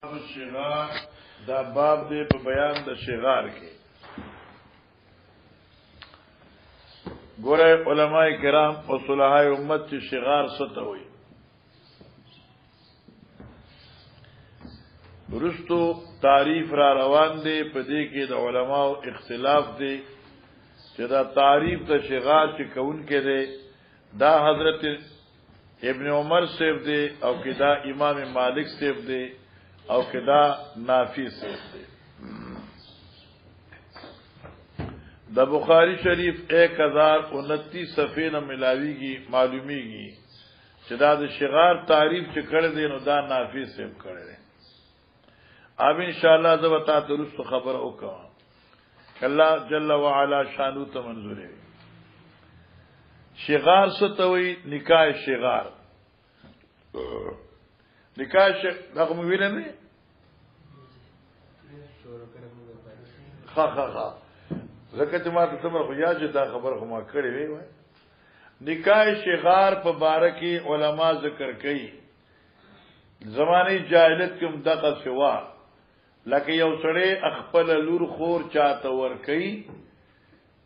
الشغار دا باب دی په بیان د شغار کې ګوره علماء کرام او صلحای امت چې شغار څه وي ورستو تعریف را روان دی په دې کې د علماو اختلاف دی چې دا تعریف د شغار چې کون کې دی دا حضرت ابن عمر صاحب دی او کدا امام مالک صاحب دی او کدا نافی صاحب دی دا بخاری شریف 1029 صفحه نه ملاویږي معلومیږي چې دا د شغار تعریف چې کړی دی نو دا نافی صاحب کړی دی اب ان شاء الله زه وتا درست خبر وکم الله جل وعلا شانو ته منظور وي شغار ستوي نکاح شغار نکاح دغه ویل نه ها زکه ما ته تمره خو یا چې دا خبر خو ما کړې وی نکاح شغار په باره کې علما ذکر کوي زمانه جاهلیت کې مدقه سوا لکه یو سړی خپل لور خور چاته ور کوي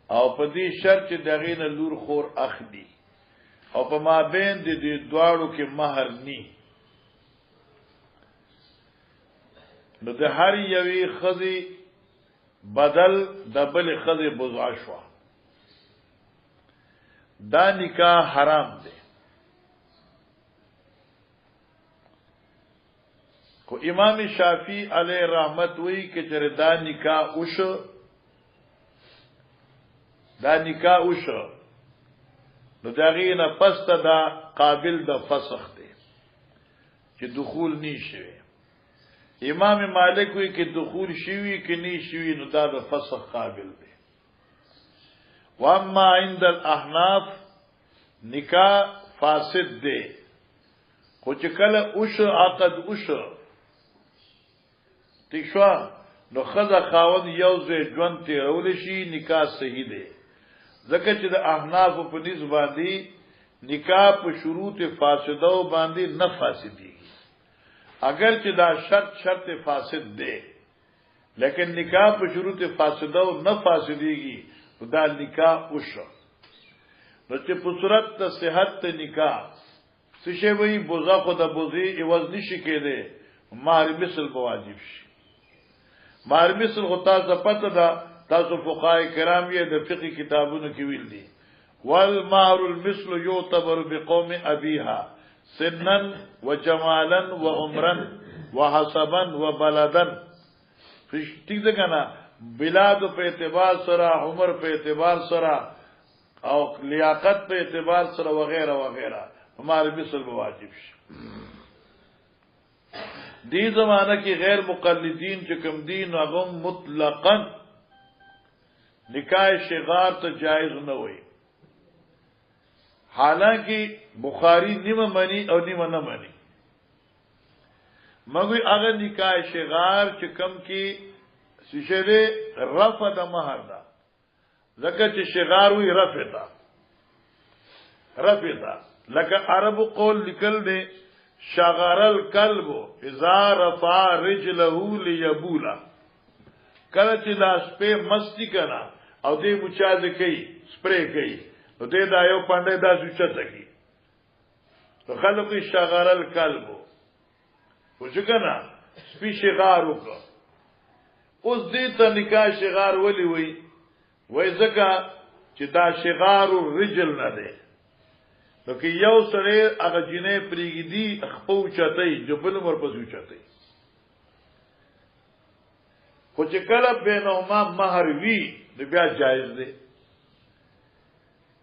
او په دې شرط چې دغه نه لور خور اخلي او په مابین د دې دواړو کې مہر ني نو د هر یوې خزي بدل د بل خزي بضع شو دا نکاح حرام دی کو امام شافعی علیہ رحمت وی کہ چر دا نکاح اوش نو داغی نه پس دا قابل د فسخ دی چې دخول نی شوی امام مالک وی کہ دخول شوی کہ نی شوی نو دا د فسخ قابل دی واما عند الاحناف نکاح فاسد دی خو چې کله اوش عقد اوش تښوا نو خزه خاوند یو ځای ژوند تیرول شي نکاح صحیح دی ځکه چې د احناف په نسبت باندې نکاح په شروط فاسده باندې نه فاسدي اگر چې دا شرط فاسد دی لیکن نکاح په شروط فاسده نه فاسديږي دا نکاح وشو نو چې په صورت ته صحت نکاح څه شی وي بوزا خو د بوزي ایواز نشي کېده مہر مثل واجب شي مہر مثل غتا ز پته دا تاسو فقهای کرام یې د فقہی کتابونو کې ویل دي والمهر المثل يعتبر بقوم ابيها سنا وجمالا وعمرا وحسبا وبلدا ٹھیک ده کنه بلاد په اعتبار سره عمر په اعتبار سره او لیاقت په اعتبار سره وغیرہ وغیرہ ہمارے مثل واجب شي دی زمانہ کی غیر مقلدین چې کوم دین هغه مطلقاً نکاح شغار ته جائز نه وي حالانکه بخاری نیمه منی او نیمه نه منی مګوي هغه نکاح شغار چې کم کی شیشه رفع د مہر دا زکه چې شغار وی رفع دا لکه عربو قول لیکل دی شغر الكلب اذا رفع رجله ليبولا کله چې لاس په مستی کنا او دې مچاز کوي سپری کوي نو دې دا یو پاندې دا سوچته کی نو خلکو شغر الكلب وځګنا سپی شغار وکړه اوس دې ته نکاح شغار ولي وای زکه چې دا شغار الرجل نه دی نو کې یو سره هغه جنې پریګدي خپو چتای جبل مر پسو چتای خو چې کله بینهما مہر وی نو بیا جایز دی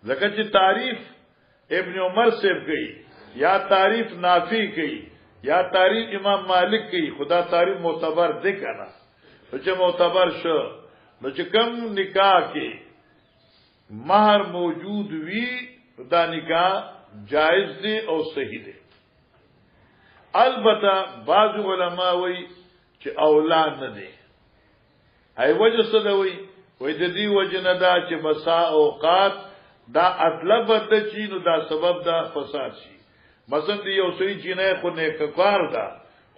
ځکه چې تعریف ابن عمر سے کوي یا تعریف نافی کوي یا تعریف امام مالک کوي خدا تعریف معتبر دی کنه چې معتبر شو نو چې کم نکاح کې مہر موجود وی دا نکاح جائز دی او صحیح دی البته بعض علما وی چې اولاد نه دی ای وجه څه دی وی د دې وجه نه دا چې بسا اوقات دا اطلب د چینو دا سبب دا فساد شي مثلا دی یو سوی چینه خو نه کار دا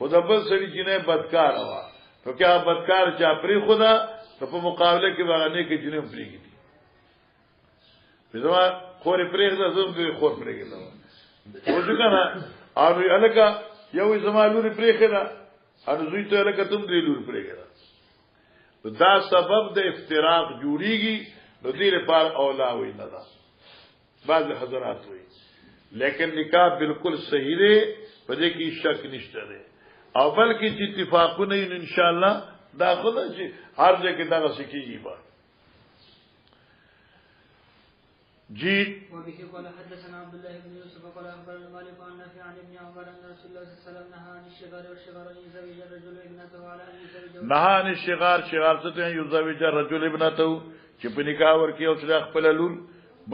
خدا بل سړي جنې بدکار وا تو کیا بدکار چا پری خدا ته په مقابله کې باندې کې جنې پریږي زما خور پرېږده زم دې خور پرېږده او ځکه او الکا یو زما لوري پرېږده او زوی ته الکا تم دې لوري پرېږده دا سبب د افتراق جوړیږي نو دې لپاره اولا وي نه دا بعض حضرات وي لیکن نکاح بالکل صحیح دی په دې کې شک نشته دی او بلکې چې اتفاقونه ان شاء الله دا خدای چې هر ځای کې دا سکیږي با جی وبه قال حدثنا عبد الله بن يوسف قال اخبرنا مالك عن نافع عن ابن عمر ان رسول الله صلى الله عليه وسلم نهى عن الشغار والشغار ان يزوج الرجل ابنته على ان يزوج نهى عن الشغار شغار څه يزوج الرجل ابنته چې په نکاح ورکی او چې خپل لور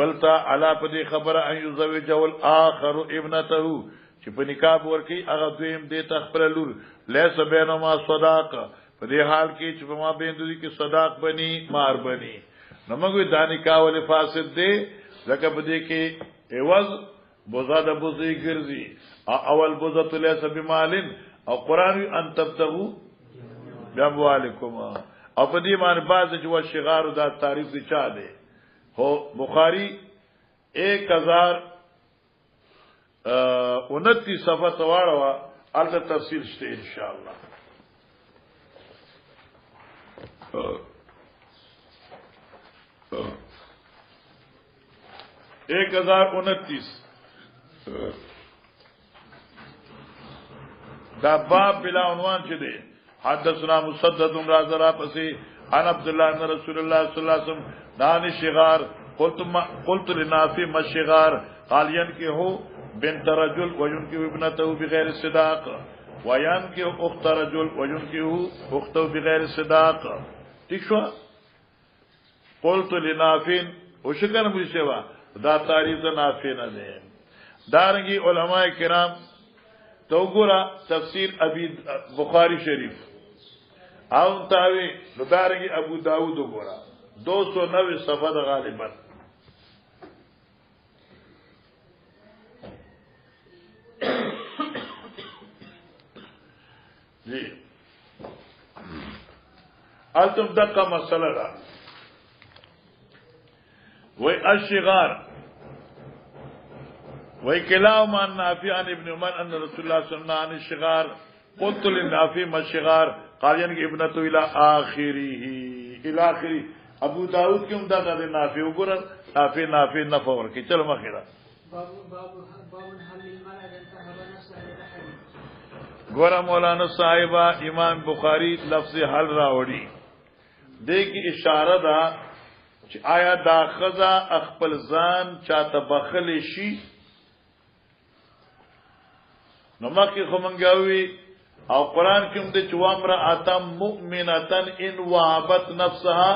بلتا علا په دې خبره ان يزوج الاخر ابنته چې په نکاح ورکی هغه دویم دې خپل لور لیس بینما صداق په دې حال کې چې په ما بین دوی کې صداق بني مار بني نو موږ دا نکاح ول فاسد دی لکه په دې کې ایواز بوزا د بوزي ګرځي اول بوزه لیس بمالن او قران ان تبتغوا باموالکم او په دې باندې بعض جو شغار دا تعریف دي چا دی هو بخاری 1029 صفحه تواړه الته تفصیل شته ان شاء الله 1029 دا باب بلا عنوان چه ده حدثنا مسدد رازرا پسی عن عبدالله بن رسول الله صلی اللہ علیہ وسلم نان شغار قلت لنافی مشغار قال ينكحو بنت رجل وينكحو ابنته بغیر صداق وينكحو اخت رجل وينكحو اخته بغیر صداق ٹھیک شو قلت لنافی وشکر مجھے دا تعریف نافع نه ده دارنګي علماء کرام تو ګورا تفسیر ابي بخاری شریف او تاوی نو دارنګي ابو داود ګورا 290 صفحه غالبا جی التم دقه مسله ده وی الشغار وی كلاهما نافع عن ابن عمر ان رسول الله صلى الله عليه وسلم عن الشغار قلت للنافع ما الشغار قال يعني ابنته الى اخره ابو داود کې هم دا د نافع وګور نافع نفع ورکی چلو مخیرا باب حل المرأة تهب نفسها لأحد ګور مولانا صاحبہ امام بخاری لفظ حل راوړي دې کې اشاره ده چې آیا دا خزا خپل ځان چاته بخل شي نو مکه خمنګاوي او قران کې هم د چوامره اتم مؤمنه ان وهبت نفسها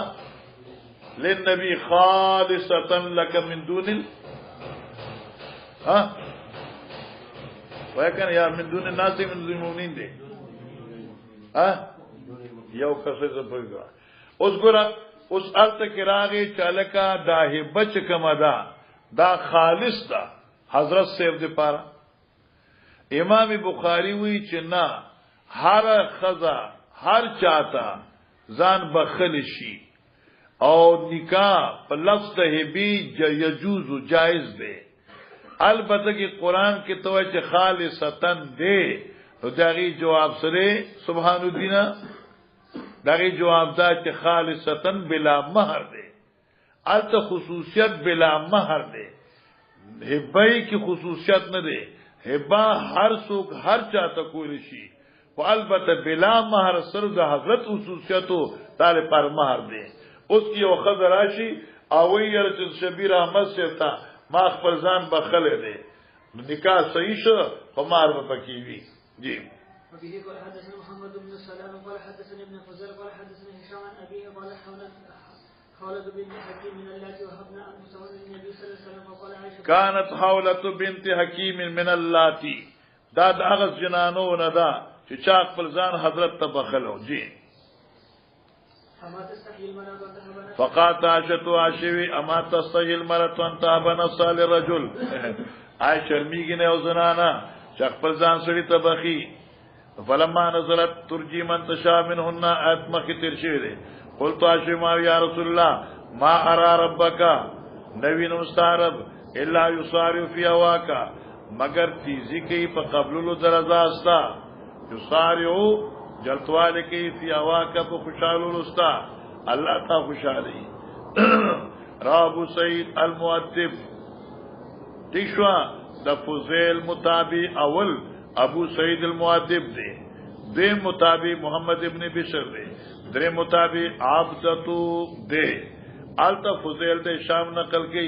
للنبي خالصه لك من دون وکړه یا من دون الناس من دون المؤمنين دي یو کسه زبېګا اوس ګره اوس الته کې راغی چالکا داه بچ کما دا خالص دا حضرت صاحب دې پاره امام بخاری وی چې نه هر خزا هر چاته ځان بخل شي او نکاح په لفظ د هبی یجوز جائز دی البته کې قران کې توای چې خالصتن دی او دغه جواب سره سبحان الدین دغه جواب دا چې خالصتن بلا مہر دی الته خصوصیت بلا مہر دی هبای کی خصوصیت نه دی هبا هر څوک هر چاته کول شي او البته بلا مہر سره د حضرت خصوصیتو تعالی پر مہر دی اوس یو خضراشی او ویل چې شبیر احمد سیتا ما خپل ځان بخله دی نکاح صحیح شو خو مہر به پکې وی جی وبه قال حدثنا محمد بن سلام قال حدثنا ابن فضل قال حدثنا هشام عن ابيه قال حولة بنت حكيم من اللاتي وهبنا انفسهن للنبي صلى الله عليه وسلم وقال عائشة كانت حولة بنت حكيم من اللاتي دا دغه جنانو نه دا چې چا خپل ځان حضرت ته بخلو جی فقات عاشتو عاشوی اما تستحی المرأة ان تهب نفسها للرجل آی شرمیگی نه او زنانا چې خپل ځان سړي ته بخي فلما نزلت ترجي من تشاء منهن آیت مخی تیر شوی دی قلت عاشما یا رسول الله ما ارى ربك نوین مستعرب الا یصارع فی هواکا مگر تیزی کی په قبلولو درزا استا یصارع جلتوال کی فی هواکا په خوشالولو استا الله تا خوشالی رابو سید المؤدب تیشوا د فضیل مطابی اول ابو سعید المؤدب دے دے مطابق محمد ابن بشر دے درے مطابق عبدتو دے آلتا فضیل دے شام نقل کی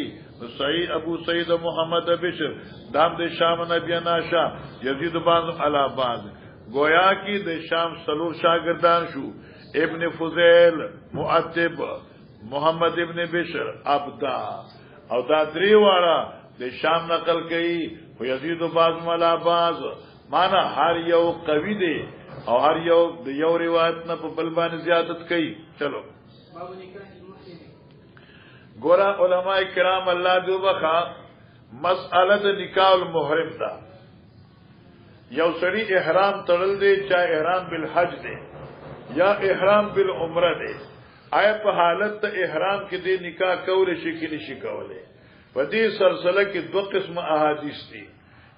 سعید ابو سعید محمد بشر دام دے شام نبی ناشا یزید باز علا باز گویا کی دے شام سلور شاگردان شو ابن فضیل مؤدب محمد ابن بشر عبدا او دا دری وارا دے شام نقل کی یزید باز ملا باز مانا ہر یو قوی دے اور ہر یو روایت نہ بلبان زیادت کئی چلو گورا علماء کرام اللہ دو بخا مسئلہ نکاح المحرم دا یو سڑی احرام تڑل دے چاہے احرام بالحج دے یا احرام بالعمرہ دے آئے پا حالت احرام کی دے نکاح کولے شکی نشی کولے ودی سلسلہ کی دو قسم احادیث دی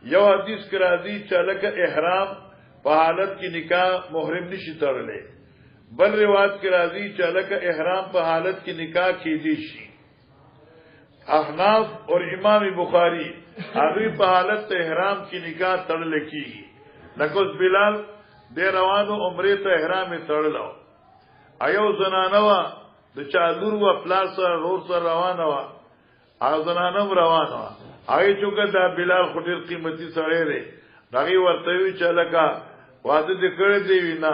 یو حدیث کرا دی چلک احرام پا حالت کی نکاح محرم نشی تڑلے بل روایت کرا دی چلک احرام پا حالت کی نکاح کی دیشی احناف اور امام بخاری آگری پا حالت احرام کی نکاح تڑلے کی نکوز بلال دے روانو عمرے تا احرام تڑلو ایو زنانوا دا چالور و پلار سر رور سر روانوا آگو زنانم روانوا آگے چونکہ دا بلال خودیر قیمتی سڑے رے داگی ورطوی چلکا وعده دی کرے دیوی نا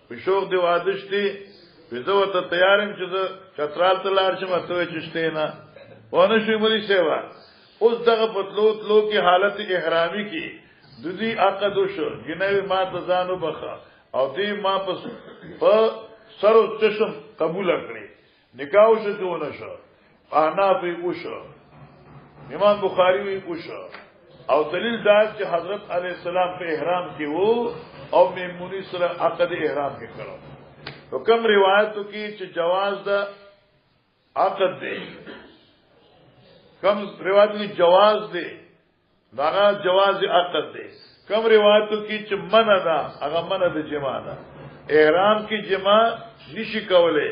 پشوق دی وعدش دی ویزو تا تیارم چیزا چترال تلارشم اتوی چشتے نا وانشوی ملی سیوا اس دغا پتلو کی حالت احرامی کی دودی عقدو شو جنوی ما تزانو بخا او دی ما پا سر و چشم قبول اکڑی نکاو شو دونو شو احنافی او شو امام بخاری وی اوشا او دلیل دار چې حضرت علیہ السلام په احرام کې وو او میمونی سره عقد احرام کې کړو تو کم روایتو کې چې جواز دا عقد دی کم روایتو کې جواز دی داغه جواز عقد دی کم روایتو کې چې منع دا هغه منع د جما ده احرام کې جما نشي کوله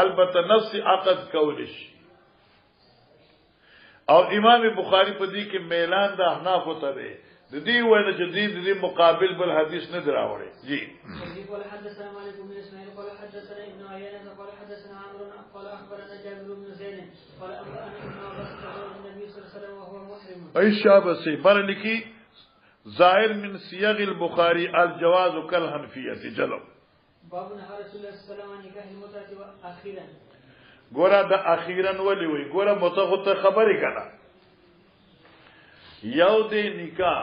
البته نفس عقد کول شي اور امام بخاری په دې کې میلان د احناف ته دی د دې وایي چې د دې مقابل بل حدیث نه دراوړي جی قال حدثنا مالك بن اسماعيل قال حدثنا ابن عيينة قال حدثنا عمرو قال اخبرنا جابر بن زيد قال امرنا ابن عباس النبي صلى الله عليه وسلم وهو محرم اي شابسي برلکی ظاهر من صيغ البخاري الجواز كالحنفيه جلو باب نهى رسول الله صلى الله عليه وسلم عن نكاح المتعه اخيرا گورا دا اخیرن ولی وی گورا متخط خبری کنا یو دے نکاح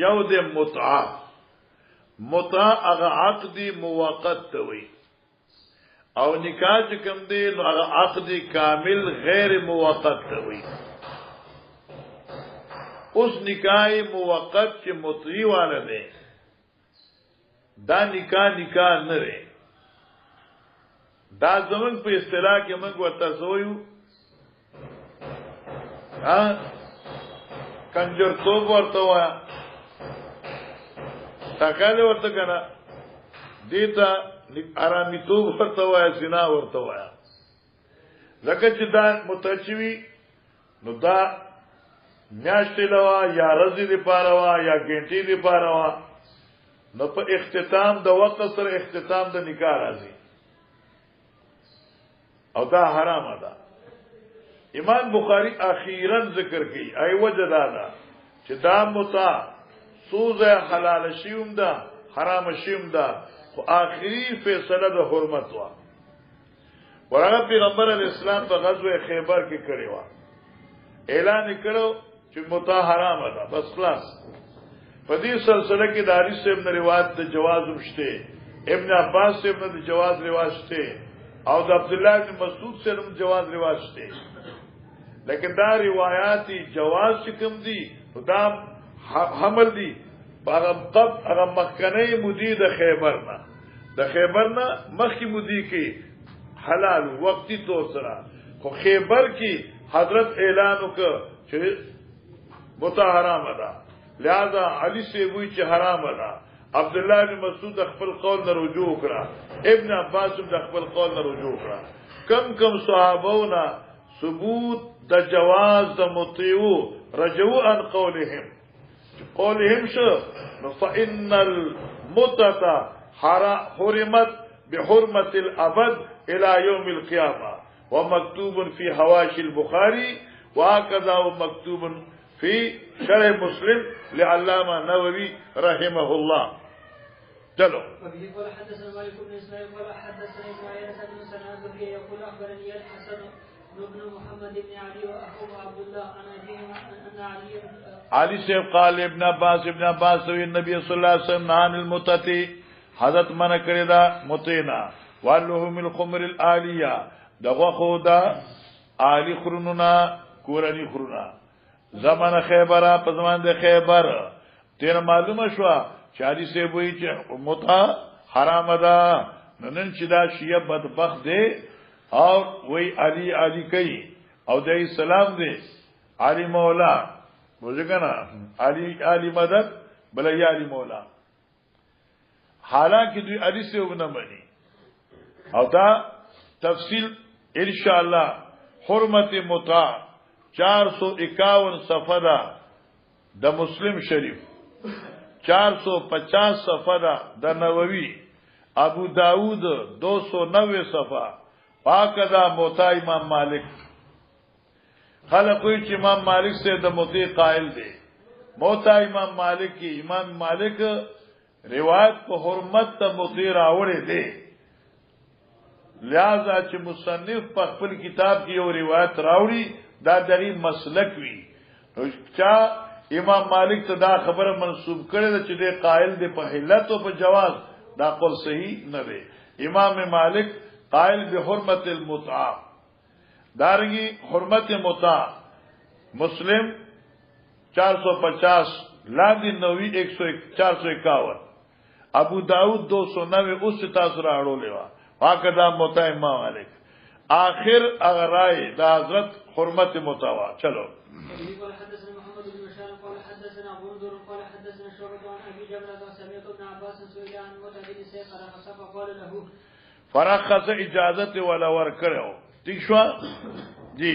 یو دے متعا اغا عقدی موقت توی او نکاح چکم دے نو اغا عقدی کامل غیر موقت توی اس نکاح موقت چی متعی والا دے دا نکاح نرے دا زمن په اصطلاح کې موږ ورته زویو کنجر توب ورته وایا تکاله ورته کنه دیتا آرامی توب ورته وایا زنا ورته وایا لکه چې دا متچوي نو دا میاشتې لوا یا ورځې لپاره وا یا ګنټې لپاره وا نو په اختتام د وخت سره اختتام د نکاح راځي او دا حرام ده امام بخاری اخیرا ذکر کی ای وجه دا چې دا متع سوز حلال شیوم ده حرام شیوم ده خو آخری فیصله د حرمت وا ورغه پیغمبر علیہ السلام په غزوه خیبر کې کړی و اعلان کړو چې متع حرام ده بس خلاص په دې سلسله کې داری سے ابن روایت د جواز مشته ابن عباس سے ابن جواز رواج شته او د عبد الله بن مسعود سے جواز رواج شته لیکن دا روایاتی جواز کوم دي دا حمل دي هغه مخکنی مودی د خیبر نه مخکی مودی کې حلال وقتی طور سره خو خیبر کې حضرت اعلان وکړ چې متع حرام ده لہذا علی سے وی چې حرام ده عبد الله بن مسعود خپل قول نه رجوع کړه ابن عباس د خپل قول نه رجوع کړه کم صحابونا ثبوت د جواز د مطیعو رجعوا عن قولهم شو فإن المتة حرمت بحرمة الأبد إلى يوم القيامة ومكتوب في حواشي البخاري وهكذا ومكتوب في شرح مسلم لعلامة نووي رحمه الله. چلو. وبه قال حدثنا مالك بن اسماعيل قال حدثنا ابن عيينة بن سنان يقول اخبرني الحسن بن محمد بن علي واخوه عبد الله عن ابيهما ان علي سے قال ابن عباس النبي صلى الله عليه وسلم عن المتتي حضرت من کړی دا متینا واللهم الخمر الاليه دغه خدا عالی خروننا کورانی خرونا زمان خیبره په زمان د خیبر تیر معلومه شو چاری سے وہی چې متا حرام ده نن چې دا شیعه بدبخت دی او وہی علی کوي او د اسلام دی علی مولا وځګنا علی مدد بل یا علی مولا حالانکه دوی علی سے وبنه مانی او دا تفصیل انشاءاللہ حرمت متا 451 صفحه ده د مسلم شریف 450 صفحه ده د نووي ابو داود 290 صفحه پاکدا موتا امام مالک خلق کوئی چې امام مالک سے د موتی قائل دی موتا امام مالک کی امام مالک روایت په حرمت ته موتی راوړې دی لہذا چې مصنف په خپل کتاب کې یو روایت راوړي دا دغه مسلک وی نو چا امام مالک ته دا خبره منسوب کړي چې د قائل دی په علت او په جواز دا قول صحیح نه دی امام مالک قائل به حرمت المتع دارنګي حرمت متع مسلم 450 لاندې 90 451 ابو داود 290 اوس تاسو راړولې وا واکدا متع امام مالک آخر اغرای دا حضرت حرمت متوا چلو. قال حدثنا محمد بن بشار قال حدثنا ابو نضر قال حدثنا شعبة عن ابي جبلة سمعت ابن عباس سئل عن متع بن سيف فقال له فرخص اجازت ولا ور کړو ٹھیک شو جی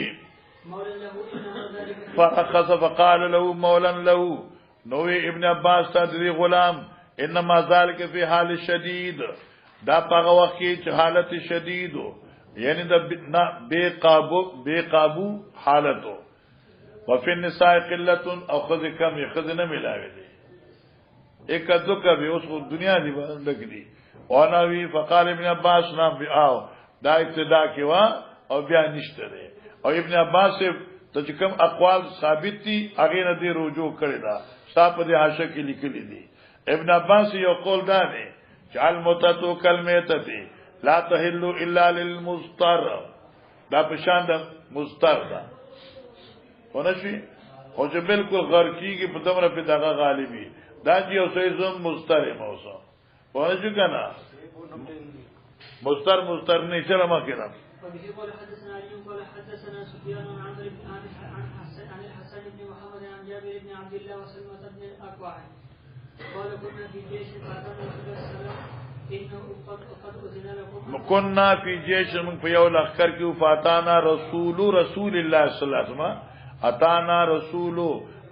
مولا له انما ذلك فرخص فقال له مولا له نو ابن عباس تدری غلام انما ذلك في حال شدید دا پاغه وخت کې چې حالت شدید یعنی دا بے قابو حالتو وفي النساء قلت او خذ کم خذ نه ملاوي دي ایک دو کبھی اس کو دنیا دی لگ دی اوناوی فقال ابن عباس نام بی آو دا ابتدا کی وا او بیا نشته دی او ابن عباس ته چې کوم اقوال ثابت دي هغه نه دی رجوع کړی دا صاحب دې حاشیه کې لیکلي دي ابن عباس یو قول دا دی چې المتتو کلمتتی لا تحل الا للمضطر دا پشان د مضطر دا ونشي او چې بالکل غر کیږي په دمره په دغه غالبي دا چې اوسې زم مضطر موسو ونشي کنه مضطر نه چره ما کړم. وبه قال حدثنا علي قال حدثنا سفيان عن عمرو بن عن الحسن بن محمد عن جابر بن عبد الله وسلمة بن الأكوع قال كنا في جيش فأتانا رسول الله صلى الله عليه وسلم كنا في جيش من په یو لخر کې فاتانا رسول الله صلی الله علیه وسلم اتانا رسول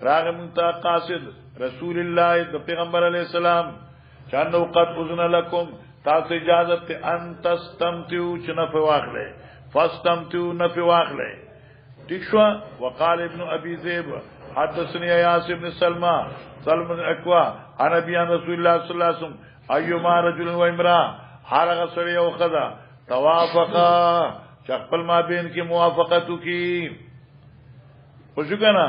راغ منتا قاصد رسول الله د پیغمبر علیه السلام چانو قد اذن لكم تاسو اجازه ته ان تستمتعوا چنف واخله فاستمتعوا نف واخله ٹھیک شو. وقال ابن ابي ذئب حدثني ياس بن سلمى الاكوا عن ابي رسول الله صلى الله عليه وسلم ايما رجل و امراه حرغ سړی او خدا توافقا چخپل ما بین کی موافقتو کی خوشو کنا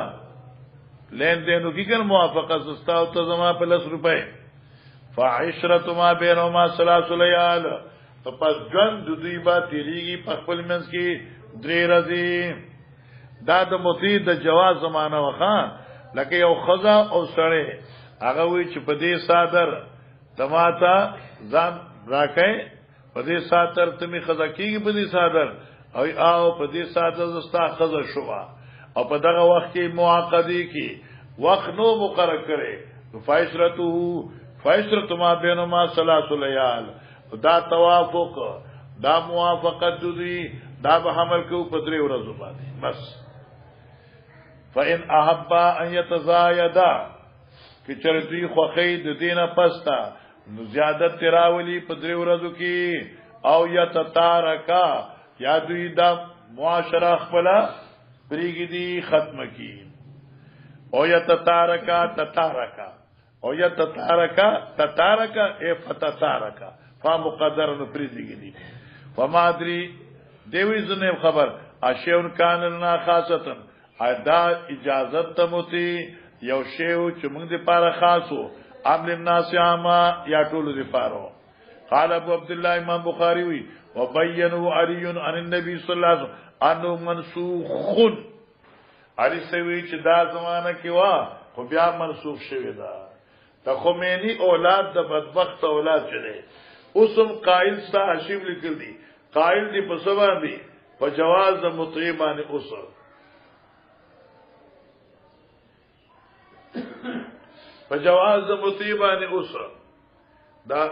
لین دینو کی کن موافقت سستا او تزما په 10 روپے فعشرت ما بینهما 3 لیال پس جن دوی با تیریږي په خپل منځ کې 3 ورځې دا د مفید د جواز زمانہ وخا لکه یو خدا او سړی هغه وی چې په دې صادر تماتا ځان راکې په دې صادر تمي خزا کیږي په دې صادر او په دې صادر زستا خزا شوا او په دغه وخت کې معاقدي کې وخت نو مقرر کړي فایشرته ما بینما ثلاث لیال دا توافق دا موافقت دي دا به حمل کو په درې ورځې باندې بس فإن أحبا أن يتزايدا کی چرتی خوخی د دینه پستا نو زیادت تراولی په درې ورځو کې او یتتارکا یا دوی دا معاشره خپل پریګی دی ختم کی او یتتارکا تتارکا او یتتارکا تتارکا ای فتتارکا فا مقدر نو پریګی دی فما ادري دیوی زنه خبر اشیون کانلنا خاصتن ادا اجازت تموتی یو شیو چې موږ د پاره خاصو عمل الناس عامه یا ټول د پاره قال ابو عبد الله امام بخاری وی وبینوا علی عن النبي صلی الله علیه وسلم انه منسوخ علی سوی چې دا زمانہ کې وا خو بیا منسوخ شوی دا د خمینی اولاد د بدبخت اولاد چره اوسم قائل ستا حشیم لیکل دي قائل دی په سبا دي په جواز د مطیبان اوسر په جواز د مطیبان اوسر دا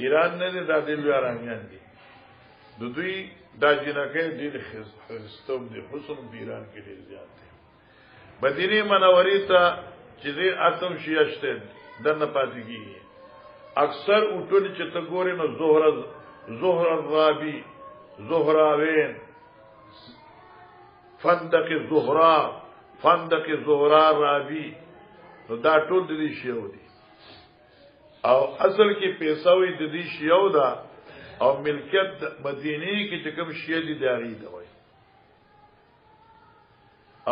ایران نه دا دل یارانیان دي د دوی دا جنکه ډیر خستوم دي حسن په ایران کې ډیر زیات دي مدینه منورې ته چې دې اتم شیاشته دنه پاتې کیږي اکثر اټول چې ته ګورې نو زهر الرابی زهراوین فندق زهرا رابی نو دا ټول د دې شیو دي او اصل کې پیساوي د دې شیو دا او ملکیت مدینه کې چې کوم شی دي داغي دا وای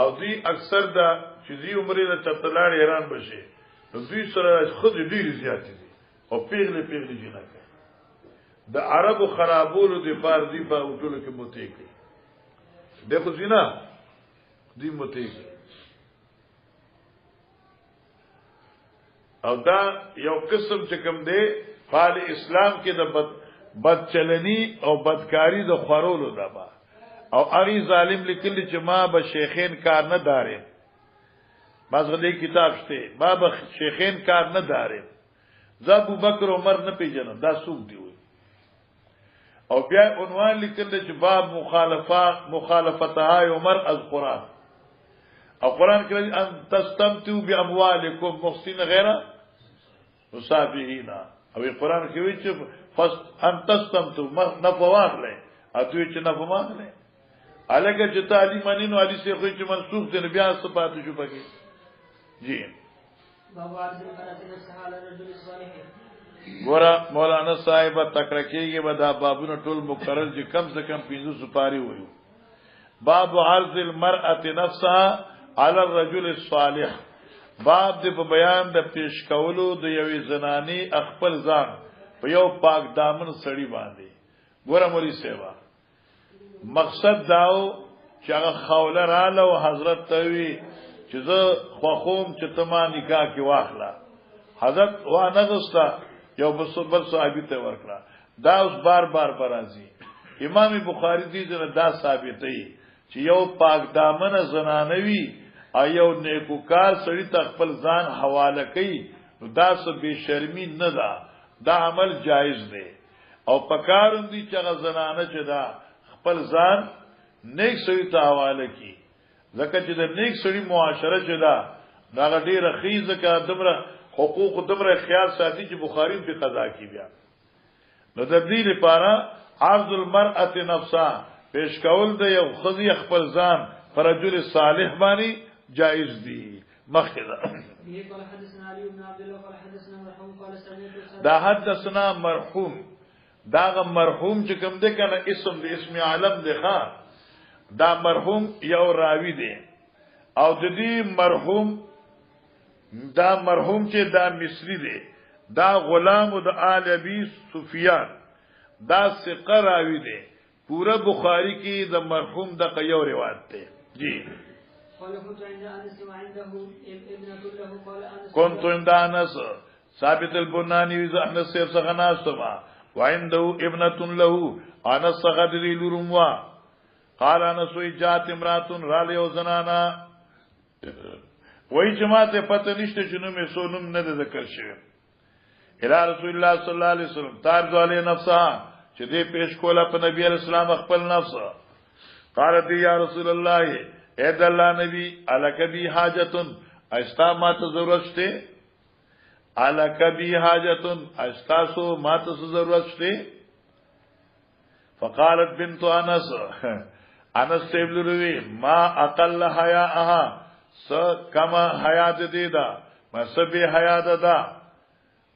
او دوی اکثر دا چې دوی عمرې د چتلاړ ایران بشي نو دوی سره خود ډیر زیات دي او پیغله جنکه د عربو خرابولو د فارسی په اټولو کې موتی کوي دغه زینا دی موتی کوي او دا یو قسم چې کوم دی فال اسلام کې د بدچلنی او بدکاری د خورولو دبا او اغي ظالم لیکلی چې ما به شیخین کار نه دارم مازغلی کتاب شته ما به شیخین کار نه دارم ز ابو بکر عمر نه پیژنم دا څوک دی او بیا عنوان لیکل چې باب مخالفتها عمر از قران او قران کې ان تستمتعوا باموالکم محسن غیر مصابین او قران کې وی چې فست ان تستمتعوا نفواغله اته چې نفواغله الګه چې تعلیم منینو علي سي خو چې منسوخ دي بیا صفات شو پکې جی ګورا مولانا صاحب تکرکیږي به دا بابونه ټول مقرر چې کم سے کم 500 سپاری وایو باب عرض المرأه نفسها على الرجل الصالح باب د بیان د پیش کولو د یوې زنانی خپل ځان په یو پاک دامن سړی باندې ګورا مولوی سیوا مقصد داو چې هغه خوله رااله او حضرت توی چې زه خوخوم چې تما نکاح کې واخلا حضرت وانه غستا یو بل صحابي ته ورکړه دا اوس بار برازي امام بخاری دې دا ثابتې چې یو پاک دامن زنانوي ایو نیکوکار سړی خپل ځان حواله کوي دا څه بے شرمی نه ده دا عمل جایز دی او پکارم دي چې زنانه چې دا خپل ځان نیک سړی ته حواله کوي ځکه چې د نیک سړی معاشره چې دا ډېر خیزه کا دمره حقوق دمره خیال ساتي چې بخاری په قضا کې بیا نو د دې لپاره عرض المرأه نفسها پیش کول د یو خزي خپل ځان پر رجل صالح باندې جائز دي مخکله دا حدثنا مرحوم دا مرحوم چې کوم ده کنه اسم د اسم عالم ده ښا دا مرحوم یو راوی دی او د دې مرحوم چې دا مصری دی دا غلام د آل ابي سفيان دا ثقه راوی دی پورا بخاری کې د مرحوم د یو روایت دی جی قال كنت عند انس وعنده ابنة له قال انس كنت عند انس ثابت البناني اذا انس سيف سغناستما وعنده ابنة له انس سغدري لرموا قال انس جاءت امراه رالي وزنانا وای جماعت پته نشته چې نو مې سونم نه ذکر شوی الى رسول الله صلی الله علیه وسلم تعرض علی نفسها چې دې پیش کوله په نبی علیہ السلام خپل نفس قالت یا رسول الله اے د الله نبی الک بی حاجتن استا ما ته ضرورت شته الک بی حاجتن استا سو ما ته ضرورت شته فقالت بنت انس انس تبلروی ما اقل حیاءها س کما حیات دیدا مسبی حیات دا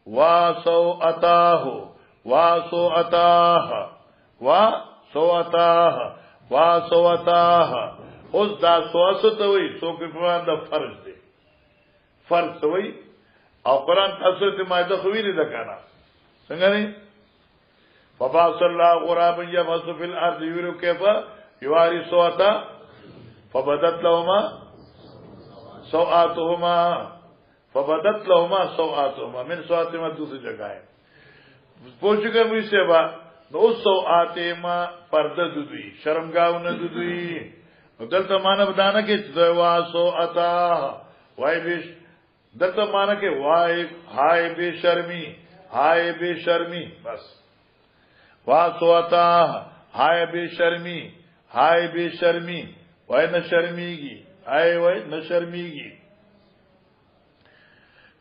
واسو اتاه واسو اتاه واسو اتاه واسو اتاه اوس دا سواسته وي سو په وان د فرض دی فرض وي او قران تاسو ته ماده خو ویل ده کنه څنګه نه فباص الله غرابا يبث في الارض يرى كيف يواري سواتا فبدت لهما سوآتهما فبدت لهما سوآتهما من سوآتهما دوسری جگہ ہے پوچھ کر مجھ سے با نو سوآتهما پردہ دودوی شرمگاو ندودوی دلتا مانا بدانا کہ دوا سوآتا وائی بیش دلتا مانا کہ وائی ہائے بے شرمی ہائے بے شرمی بس وا سوآتا ہائے بے شرمی ہائے بے شرمی وائی نہ شرمیگی آئے وای نشرمیگی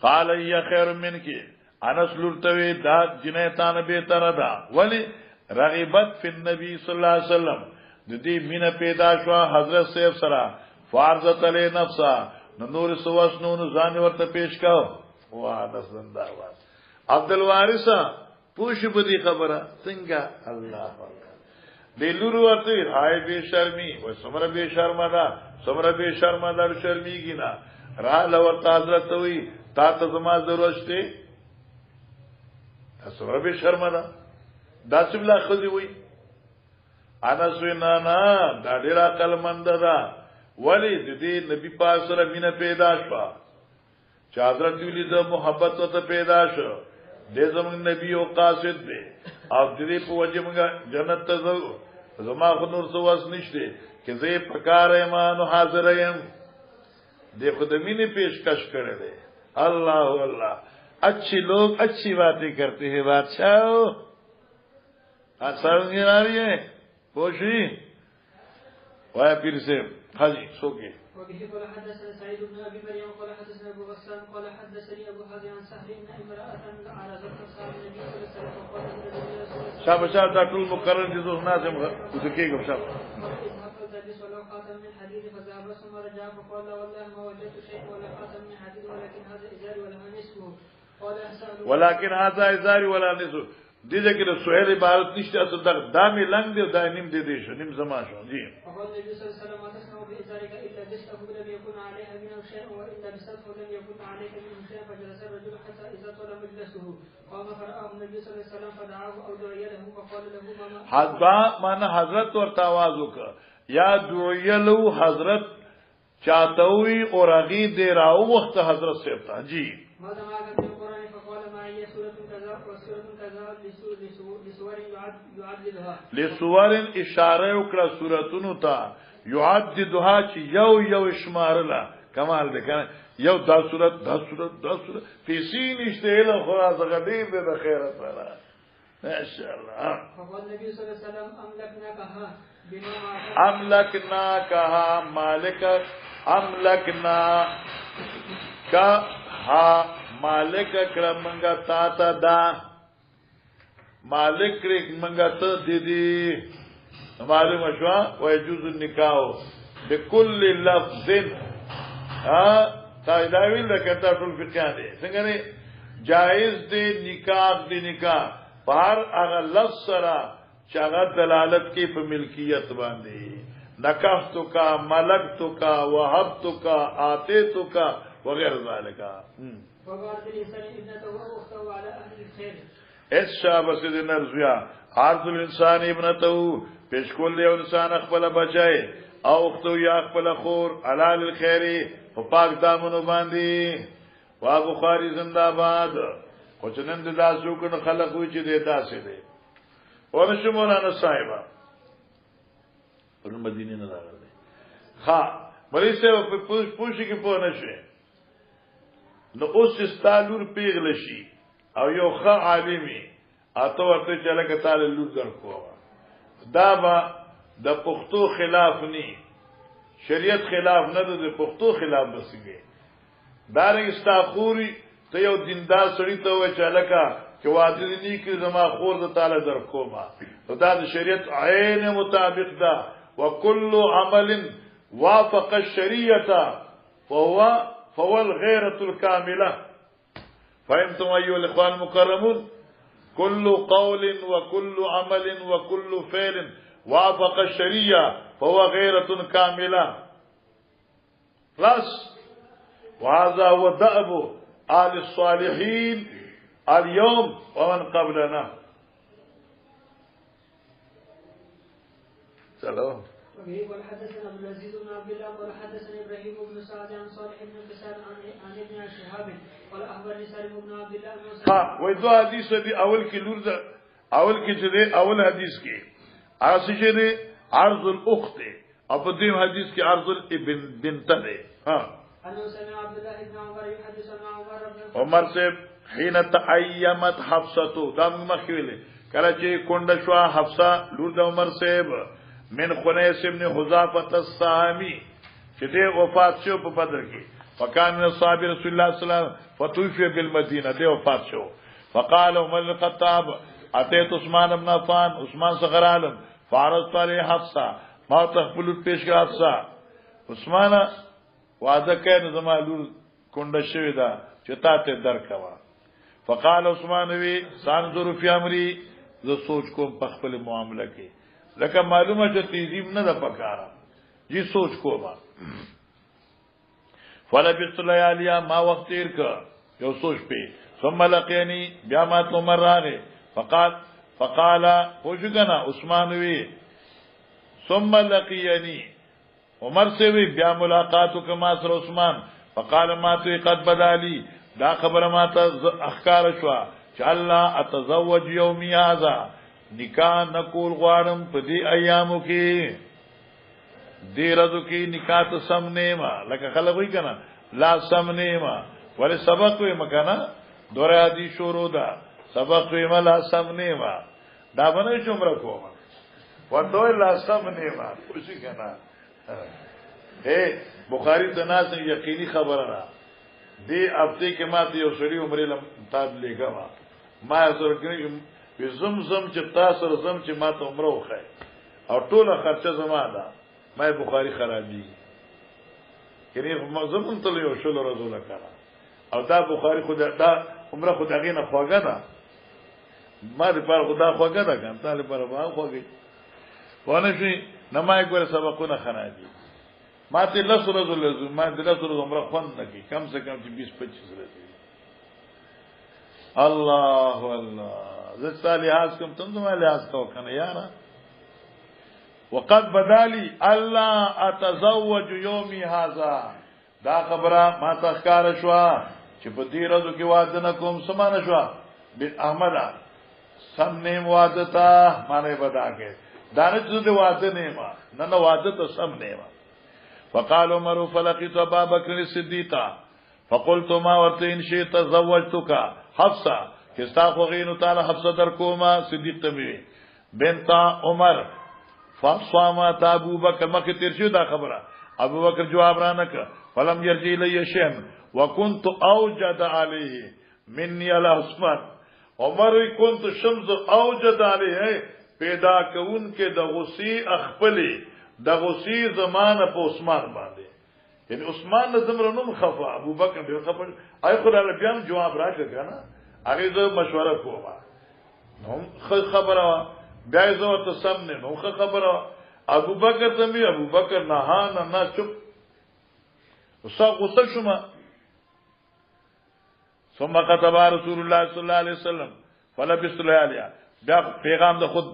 قال یا خیر من کی انس لرتوی دا جنیتان بهتر دا ولی رغبت فی النبی صلی اللہ علیہ وسلم ددی مین پیدا شو حضرت سیف سرا فارزت علی نفسا نور سواس نون ځان ورته پیش کاو وا انس زنده واس عبد الوارث پوش بدی خبره څنګه الله دلورو ورته هاي بے شرمی و سمره بے شرما دا سمره بے شرما دا شرمیږي نه را لور حضرت وی تا ته زما ضرورت شته سمره بے شرما دا داسې بلا خذي وی انا سوینا نا دا ډیر عقل مند دا ولی د دې نبی پاک سره مینه پیدا شو چې حضرت ولی د محبت ته پیدا شو د زمون نبی او قاصد دی او دې په وجه موږ جنت ته ځو زما خنور سواس نشته چې زه پکار ایمان حاضر یم د خدمینه پیشکش کړي دي الله الله اچھی لوگ اچھی باتیں کرتے ہیں بادشاہ اثر نہیں آ رہی ہے پوچھی وایا پیر سے حاجی سو کے وبه قال حدثنا سعيد بن ابي مريم قال حدثنا ابو غسان قال حدثني ابو حازم عن سهل بن امراه على ذكر صاحب النبي صلى الله عليه وسلم قال النبي صلى الله عليه وسلم شاب شاب دا ټول مقرر دي دوه نازم وذکیږي شاب خاتم من حديد فذهب ثم رجع فقال والله ما وجدت شيء ولا خاتم من حديد ولكن هذا ازاري ولا نصفه قال سهل ولكن هذا ازاري ولا نصفه دې ذکر سہیل عبارت نشته اصل دا دامه لنګ دی دا نیم دی شو نیم زما شو جی فقال النبي صلى الله عليه وسلم ما تصنع بإزارك إلا دشته لم يكن عليها منه شيء وإلا بسته لم يكن عليك منه شيء فجلس الرجل حتى إذا طال مجلسه قام فرآه النبي صلى الله عليه وسلم فدعاه أو دعي له فقال له ما حضا معنی حضرت ورته आवाज وکړه یا دعي له حضرت چاتوي اور اغي دی راو وخت حضرت سیبتا جی ماذا معك من القرآن فقال معي سورة كذا وسورة كذا لسور يعدلها لسور اشاره وکړه سورتونو ته يعددها چې یو شمارله کمال ده کنه یو دا صورت پیسې نشته له خلاص غدیر ده خیره سره ماشاء الله فقال النبي صلى الله عليه وسلم املكناكها مالک املكناكها مالک کرمنګا تا تا دا مالک کرمنګا ته دي معلومه شو ويجوز النکاح بكل لفظ تا دا ویل دا کته ټول فقہ دي څنګه نه جائز دي نکاح پر هغه لفظ سره چې هغه دلالت کوي په ملکیت باندې نکحت کا ملکت کا وهبت کا اعطيت کا وغير ذلك فقالت الانسان ابنته واخته على اهل الخير اس شابه سيدنا رضویا عرض الانسان ابنته پیش کول دی انسان خپل بچای او اختو یا خپل خور علال الخير په پاک دامنو باندې وا بخاری زنده باد او چنن د داسو کنه خلق وي چې د داسې دي ورشه مولانا صاحب ورن مدینه نه راغله ها مری سه په پوښی کې په نشه نو اوس استالور پیغل شي او یو ښه عالمي اته ورته چې لکه تعالی لور درکو دا با د پښتو خلاف نه شریعت خلاف نه د پښتو خلاف بسګي دارنګ استاخوري ته یو دیندار سړی ته و چې لکه چې واده دي کې زما خور د تعالی درکو ما دا د شریعت عین مطابق ده وكل عمل وافق الشريعه فهو الغيرة الكاملة فهمتم أيها الإخوان المكرمون كل قول وكل عمل وكل فعل وافق الشريعة فهو غيرة كاملة خلاص وهذا هو دأب آل الصالحين اليوم ومن قبلنا سلام وبه قال حدثنا عبد العزيز بن عبد الله قال حدثنا ابراهيم بن سعد عن صالح بن كسان عن ابن شهاب قال اخبرني سالم بن عبد الله ها وې دوه حدیث دي اول کې لور ده اول کې چې ده اول حدیث کې اسی چې ده عرض الاخت او په دې حدیث کې عرض الابن بنت ده ها انه سمع عبد الله بن عمر يحدث عن عمر سے حين تأيمت حفصه دا مخویل کله چې کونډه شو حفصه لور د عمر صاحب من خنیس ابن حذافه السامی چې دې وفات شو په بدر کې فکان صحابه رسول الله صلی الله علیه وسلم فتوفي بالمدینه دې وفات شو فقال عمر الخطاب اتيت عثمان بن عفان عثمان صغر عالم فارض علی حفصه ما تقبل پیش کړه حفصه عثمان وعده کړه زما لور کونډه شوی دا چې تاسو درکوا فقال عثمان وی سانظر فی امری زه سوچ کوم په خپل معاملې کې لکه معلومه چې تیزیم نه ده پکاره جی سوچ کوما فلبثت لیالیا ما وخت تیر کا یو سوچ په ثم لقینی بیا ما تو مراغه فقال وجگنا عثمان وی ثم لقینی عمر سے وی بیا ملاقات کما سر عثمان فقال ما تو قد بدالی دا خبر ما ته اخکار شو چې الله اتزوج یومی هذا نکاح نقول غوارم په دې ایامو کې دې ورځو کې نکاح ته سم نیما لکه خلک وی کنه لا سم نیما ولې سبق وي مکنه دوره ادي شروع ده سبق وي ملا سم نیما دا باندې څومره کوم ودوی لا سم نیما خوشي کنه بخاری ته ناس یقیني خبره ده دی هفته کې ما ته یو سړی عمرې لم تاب لګما ما زور کې زمزم چې تاسو زم چې ما ته عمره وخی او ټوله خرچه زما ده ما بخاری خرابي کړي زمون ته یو شل رسول کړه او دا بخاری خدا دا عمره خدای نه خواګه ده ما دې پر خدا خواګه ده کنه تعالی پر ما خواګي ونه شي نه ما ګور سبقونه خرابي ما ته لس رسول ما دې لس رسول عمره خوند نه کی کم سے کم 20-25 رسول الله الله زه لحاظ کوم تم زما لحاظ کو کنه یارا وقد بدالي الله اتزوج يومي هذا دا خبره ما تخکار شو چې په دې ورځو کې واده نه کوم سمانه شو بن احمد سم نه واده تا معنی بدا کې دا نه چې واده نه ما نه واده ته سم نه ما فقال عمر فلقيت ابا بكر الصديق فقلت ما ورت ان شئت زوجتك حفصه کستا خو غینو تعالی حفصه در کوما صدیق تمی بنت عمر فاصما ابو بکر مکه تیر شو دا خبره ابو بکر جواب را نک فلم يرجي لي شيء وكنت اوجد عليه مني الاسمر عمر كنت شمس اوجد عليه پیدا کون کې د غسی اخپلی د غسی زمانه په عثمان باندې یعنی عثمان نظم رنم خفا ابو بکر به خفا اي خدای بیا جواب راکړه کنه هغه زه مشوره کوم نو خبره بیا زه ته سم نه نو خبره ابو بکر ته ابو بکر نه چپ وساق وصل شما ثم كتب رسول الله صلی الله علیه وسلم فلبثت ليالي بیا پیغام د خود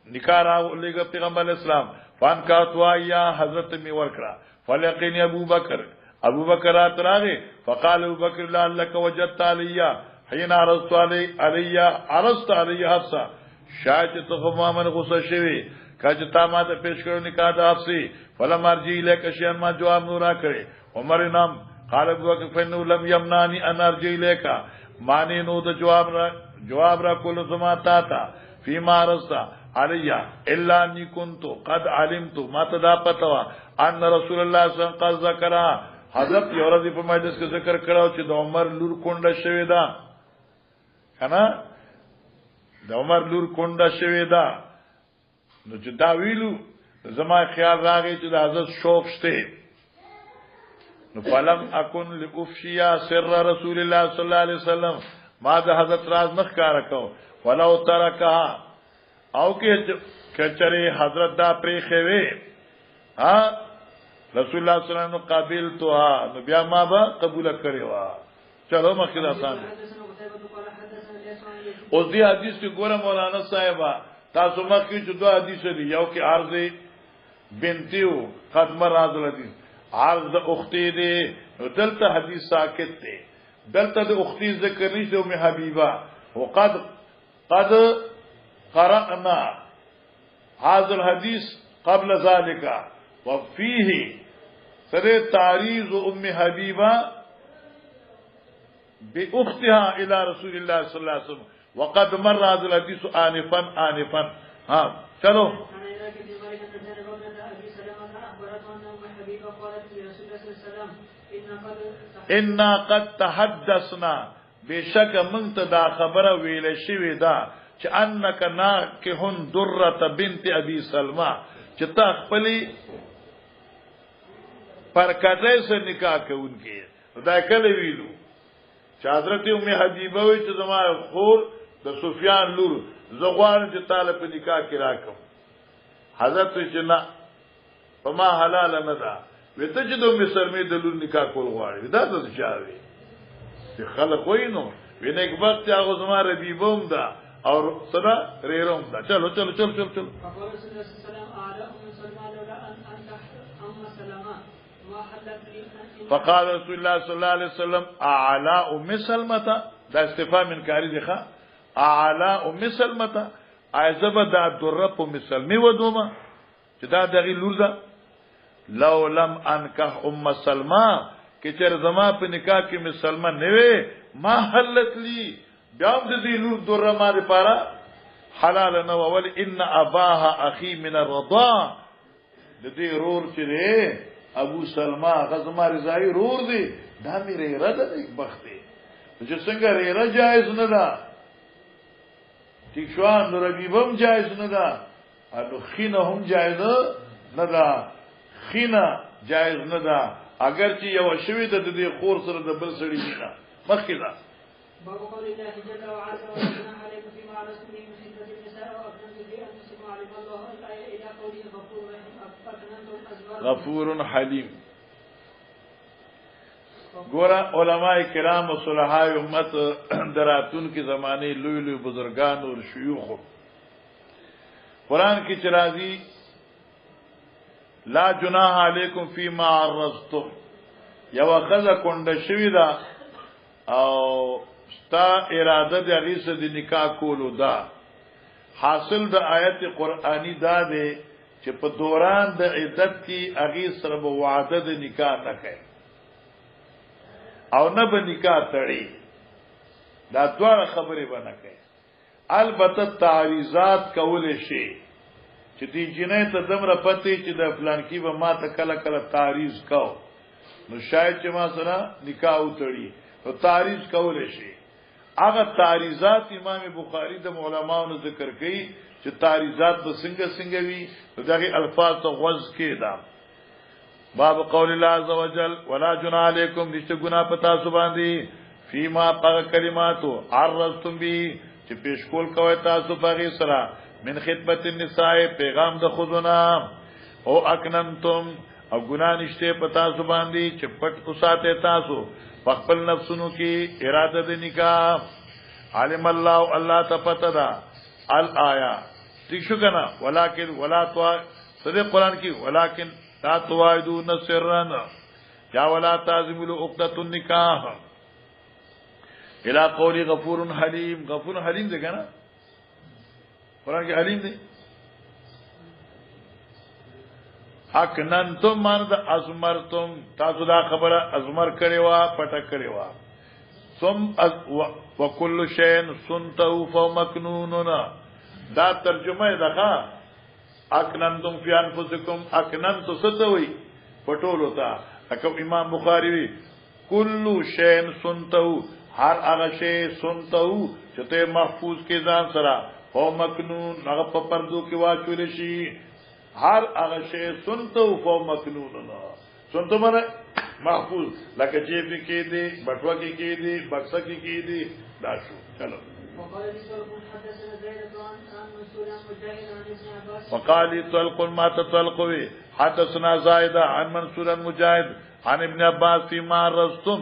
نکاح راولېګ پیغمبر اسلام فان کا تو یا حضرت می ورکړه فلقین ابو بکر اتراغه فقال ابو بکر لعلك وجدت عليا حين عرضت علي حفصه شاید ته محمد غصه شوی کله تا ما ته پیش کړو نکاح د حفصه فلم ارجی الیک شیئا ما جواب نورا کړي عمر نام قال ابو بکر فانه لم يمنعني ان ارجی الیک معنی نو د جواب را کول زما تا فيما عرضت علي الا اني كنت قد علمت ما تدا پتوا ان رسول الله صلی الله علیه وسلم قد ذکر حضرت یورزی په مجلس کې ذکر کړو چې د عمر لور کونډه شوی دا کنه د عمر لور کونډه شوی دا نو چې دا ویلو زما خیال راغی چې د حضرت شوق شته نو فلم اكن لافشیا سر رسول الله صلی الله علیه وسلم ما د حضرت راز مخ کار کو ولو ترکها او کې کچره حضرت دا پری خوي ها رسول الله صلی الله علیه وسلم قابل تو نو بیا ما به قبول کړی وا چلو مخکې آسان او دې حدیث کې ګوره مولانا صاحب تاسو مخکې چې دوه حدیث دي یو کې عرض بنتیو قدم راز الحدیث عرض د اختی دی دلته حدیث ساکت دی دلته د اختی ذکر نشته ام حبیبه وقد قرأنا هذا الحديث قبل ذلك وفيه سر تعريض ام حبيبه باختها الى رسول الله صلى الله عليه وسلم وقد مر هذا الحديث آنفا ها چلو ان قد تحدثنا بشک من ته دا خبره ویل شوی دا چې انک ناکهن دره بنت ابي سلمہ چې تا خپلې پر کټه سره نکاح کوونکی دا کله ویلو چې حضرت ام حبیبه وی چې زما خور د سفیان لور زغوان چې طالب نکاح کې راکم حضرت چې نه په ما حلال نه ده وته چې د ام سلمې د لور نکاح کول غواړي دا څه شاوي چې خلک وینو وینې یک وخت هغه زما ربيبوم ده اور صدا ریروم ده چلو فقال رسول الله صلی الله علیه وسلم اعلى ام سلمة دا استفهام انکاری دی ښا اعلى ام سلمة عزب دا درپ ام سلمې ودوما چې دا دغه لور ده لو لم انکح ام سلمہ کہ چر زما په نکاح کې مسلمان نه وي ما حلت لی بیا د دې لور دره ما لپاره حلال نه ول ان اباها اخي من الرضاع د دې رور چې ابو سلمہ غزما رضای رور دی دا مې رده د بخت دی چې څنګه ریره جایز نه ده ټیک شو نو ربيبم جایز نه ده او خینه هم جایز نه ده خینه جایز نه ده اگر چې یو شوی د دې خور سره د بل سړي نه مخکې ده باب قول الله جل وعلا وجعلنا عليكم فيما عرضتم به من خدمة النساء وأكرمتم في أنفسكم علم الله الآية إلى قوله غفور رحيم أكرمتم أزواجكم غفور حلیم ګورا علماء کرام او صلحاء امت دراتون کی زمانے لوی لوی بزرگان اور شیوخ قرآن کی چرازی لا جناح علیکم فیما عرضتم یو خذ کند شوی دا او ستا اراده د غیصه د نکاح کولو دا حاصل د آیت قرآنی دا دی چې په دوران د عدت کې اغي سره به وعده د نکاح نه کوي او نه به نکاح تړي دا دوه خبرې ونه کوي البته تعریضات کول شي چې دی جنې ته دمر پته چې د فلان کې به ما ته کله کله تعریض کو نو شاید چې ما سره نکاح وتړي او تعریض کول شي هغه تعریضات امام بخاری د علماونو ذکر کوي چې تعریضات به څنګه وي دغه الفاظ ته غوږ کې دا باب قول الله عز وجل ولا جناح علیکم نشته ګناه پتا سو باندې فيما قال کلماتو عرضتم به چې پیش کول کوي تاسو باغی سره من خدمت النساء پیغام د خودنا او اکننتم او ګناه نشته پتا سو باندې چې پټ اوساته تاسو خپل نفسونو کې اراده د نکاح علم الله الله تفتدا الایا ٹھیک شو کنه ولکن ولا صدق قرآن کی ولکن لا تواعدون سرا یا ولا تعزموا عقدة النکاح الى قول غفور حلیم. غفور حلیم دے گا نا قرآن کی حلیم دے. اکننتم ماند ازمرتم تاسو دا خبره ازمر کړي وا پټه کړي وا ثم وكل شيء سنته فمكنون. دا ترجمه ده اکننتم فی انفسکم. اکننت ستوي پټول ہوتا اکو امام بخاری وی کل شیء سنته هر هغه شی سنته چې ته محفوظ کې ځان سره او مکنون هغه په پردو کې واچول شي. هر هغه شی سنته او مکنون سنته معنی محفوظ لکه جیب کې دي بټوا کې دي بکسه کې دي دا شو. چلو وقال طلق ما تطلقوا حدثنا زائدة عن منصور مجاهد عن ابن عباس فيما رستم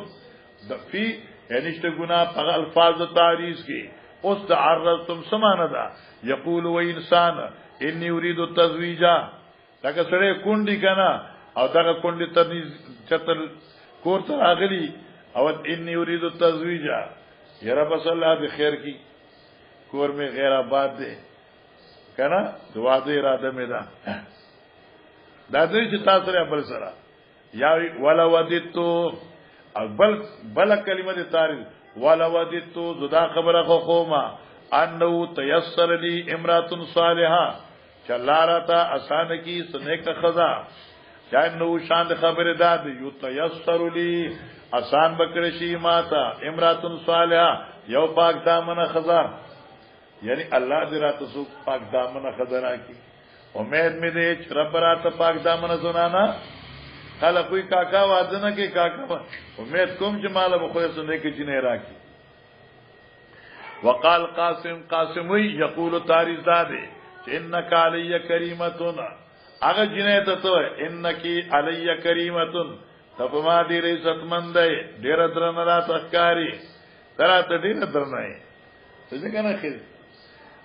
في یعنی اشته گناہ په الفاظ تعریض کې اوس تعرضتم سمانه ده. یقول و انسان انی اريد التزویج لکه سره کونډی کنا او دغه کونډی ته چتل کور ته راغلی او انی اريد التزویج یرا بس الله بخیر کی کور میں غیر آباد دے کنا دعا دے اراده میں دا دې چې تاسو سره بل سره یا ولا ودیتو بل کلمه دې تعریف ولا ودیتو زدا خبره خو خوما انه تيسر لي امراه صالحه چلارتا آسان کی سنے کا خزا چانو شان خبر داد یو تيسر لي آسان بکرشی ماتا امراه صالحه یو پاک دامن خزا یعنی اللہ دې راته سو پاک دامن خزانہ کی امید می دې رب راته پاک دامن زنانا کله کوئی کاکا وادنه کې کاکا امید کوم چې مال به خو سنې کې جنې راکی. وقال قاسم یقول تاریخ داده انک علی کریمتون هغه جنې ته انکی علی کریمتون تفما دې عزت مند ډیر درنه رات اخکاری تراته ډیر درنه څه کنه خیر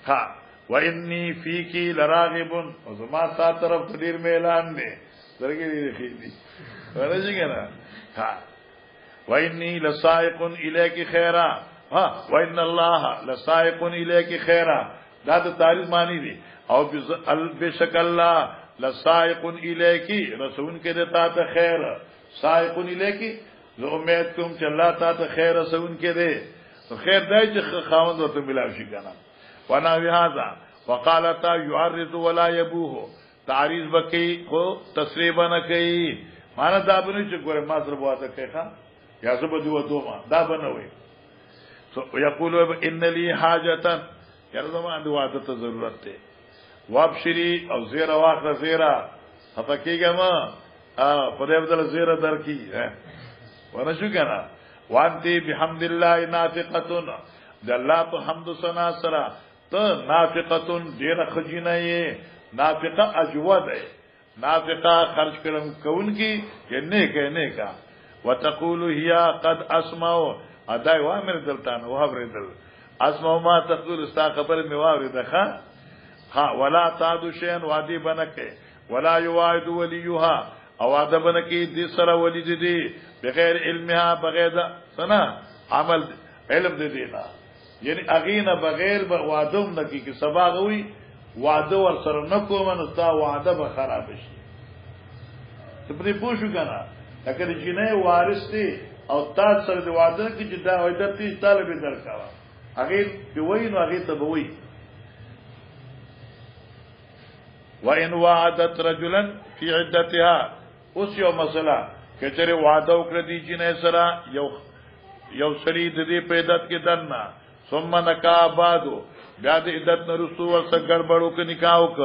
ها و انی فیکی لراغب او زما تا طرف ډیر اعلان دی درګې دې خېدي ورځي کنه ها و انی لسائق الیک خیرا ها و ان الله لسائق الیک خیرا دا د تعریف معنی دی او بشک الله لسائق الیک رسول کې دتا ته خیر سائق الیک زه امید کوم چې الله تا ته خیر رسول کې دی تو خیر دای چې خاوند ورته ملاوي شي کنه. وانا بهذا وقالت يعرض ولا يبوه تعریض بکی خو تصریبا نه کوي معنا دا بنه چې ګوره ما سره بواته کوي ښا یا زه به دوه دوه دا بنوي سو یقول ان لي حاجه یا زما د واده ته ضرورت ده وابشری او زیرا واخره زیرا حقیقه ما خدای بدل زیرا درکی ونه شو کنه وانتی بحمد الله نافقتون د الله په حمد ثنا سره ته نافقتون ډیر خجینه یې نافقه اجود ہے نافقه خرج کرم کون کی کہ نیک کا وتقول هي قد اسمعوا ادای وامر دلتان وابر دل اسمعوا ما تقول استا خبر می وابر دخا ها ولا تعد شيئا وادي بنکه ولا يواعد وليها او ادب بنکی دي سره ولید دي بغیر علمها بغیر سنا عمل علم دي دینا یعنی اغینا بغیر وعدم نکی کی سبا غوی وعده ور سره نکوم نو تا وعده به خراب شي ته پرې پوښو کنه اگر جنې وارث دي او تا سره د وعده کې چې دا وایي د تی طالب درکاوه هغه په وای نو هغه ته وای وان وعدت رجلا في عدتها اوس یو مسله کچره وعده وکړه دي جنې سره یو سړي د دې په عدت کې دنه ثم نکاح بعدو بیا د عدت نرسو ورسه ګړبړو کې نکاح وک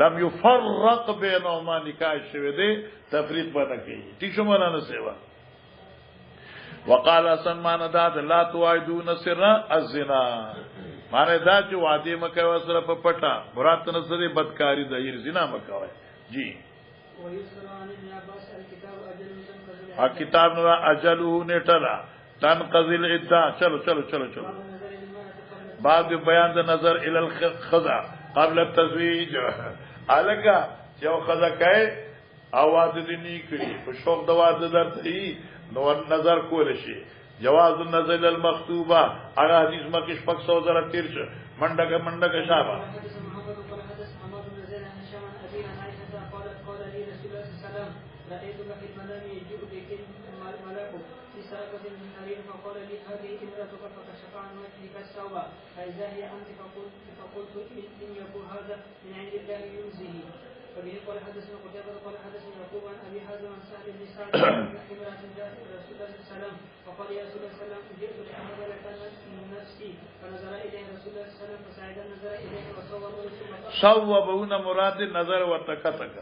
لم يفرق بينهما نکاح شوه دي تفریق بنه کوي ٹھیک شو مولانا سیوا وقال حسن مان داد لا توعدون سر الزنا معنی دا چې وعده مکه وسره په پټه مراد نظر بدکاری د یې زنا مکه جی کتاب نو اجلو نټلا تنقضل العده چلو بعد بیان د نظر ال الخزا قبل التزویج الګه یو خزکای او واده دی نیکری په شوق د واده درته نو نظر کول شي جواز النزل المخطوبه هغه حدیث مکه شپږ سو زره تیر شه منډه شابه رأيتك في المنام يجيء بك الملك في سرقة من حرير فقال لي هذه امرأتك فكشف عن وجهك الثوب فإذا هي أنت فقلت إن يكون هذا من عند الله ينزه فبه قال حدثنا قتيبة قال حدثنا يعقوب عن أبي حازم عن سهل بن سعد امرأة جاءت رسول الله صلى الله عليه وسلم فقال يا رسول الله صلى الله عليه وسلم جئت لأحمد لك من نفسي فنظر إليه رسول الله صلى الله عليه وسلم فسعد النظر إليه وصوبه صوبه مراد نظر ورتکتک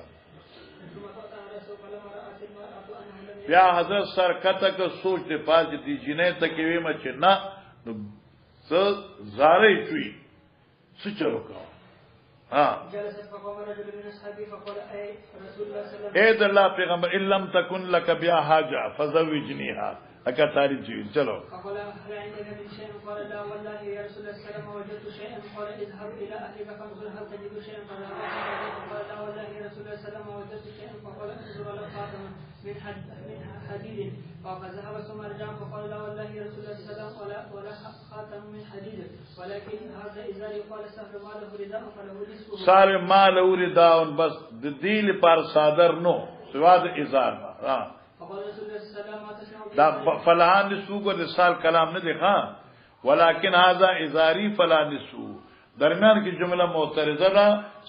بیا حضرت سر کته که سوچ دې پاج دي جنې ته کې وې مچ نه نو څ زارې چوي څه چلو کا ها اے د الله پیغمبر ان لم تکن لك بها حاجه فزوجنيها اکا تاریخ جی چلو فقال هل عندك من شيء قال لا والله يا رسول الله صلى الله عليه وسلم وجدت شيئا قال اذهب الى اهلك فانظر هل تجد شيئا قال لا والله يا رسول الله صلى الله عليه وسلم وجدت شيئا فقال انظر على خاتم من حديد فذهب ثم رجع فقال لا والله يا رسول الله صلى الله عليه وسلم ولا خاتم من حديد ولكن هذا اذا يقال سهل ما له رداء فله نصفه سار ما له رداء بس دل پر صادر نو سواد ازار ها فقال رسول الله صلى الله عليه وسلم دا فلان نسو کو رسال کلام نه دی ها ولكن هذا ازاری فلا نسو درمیان کی جمله معترضه دا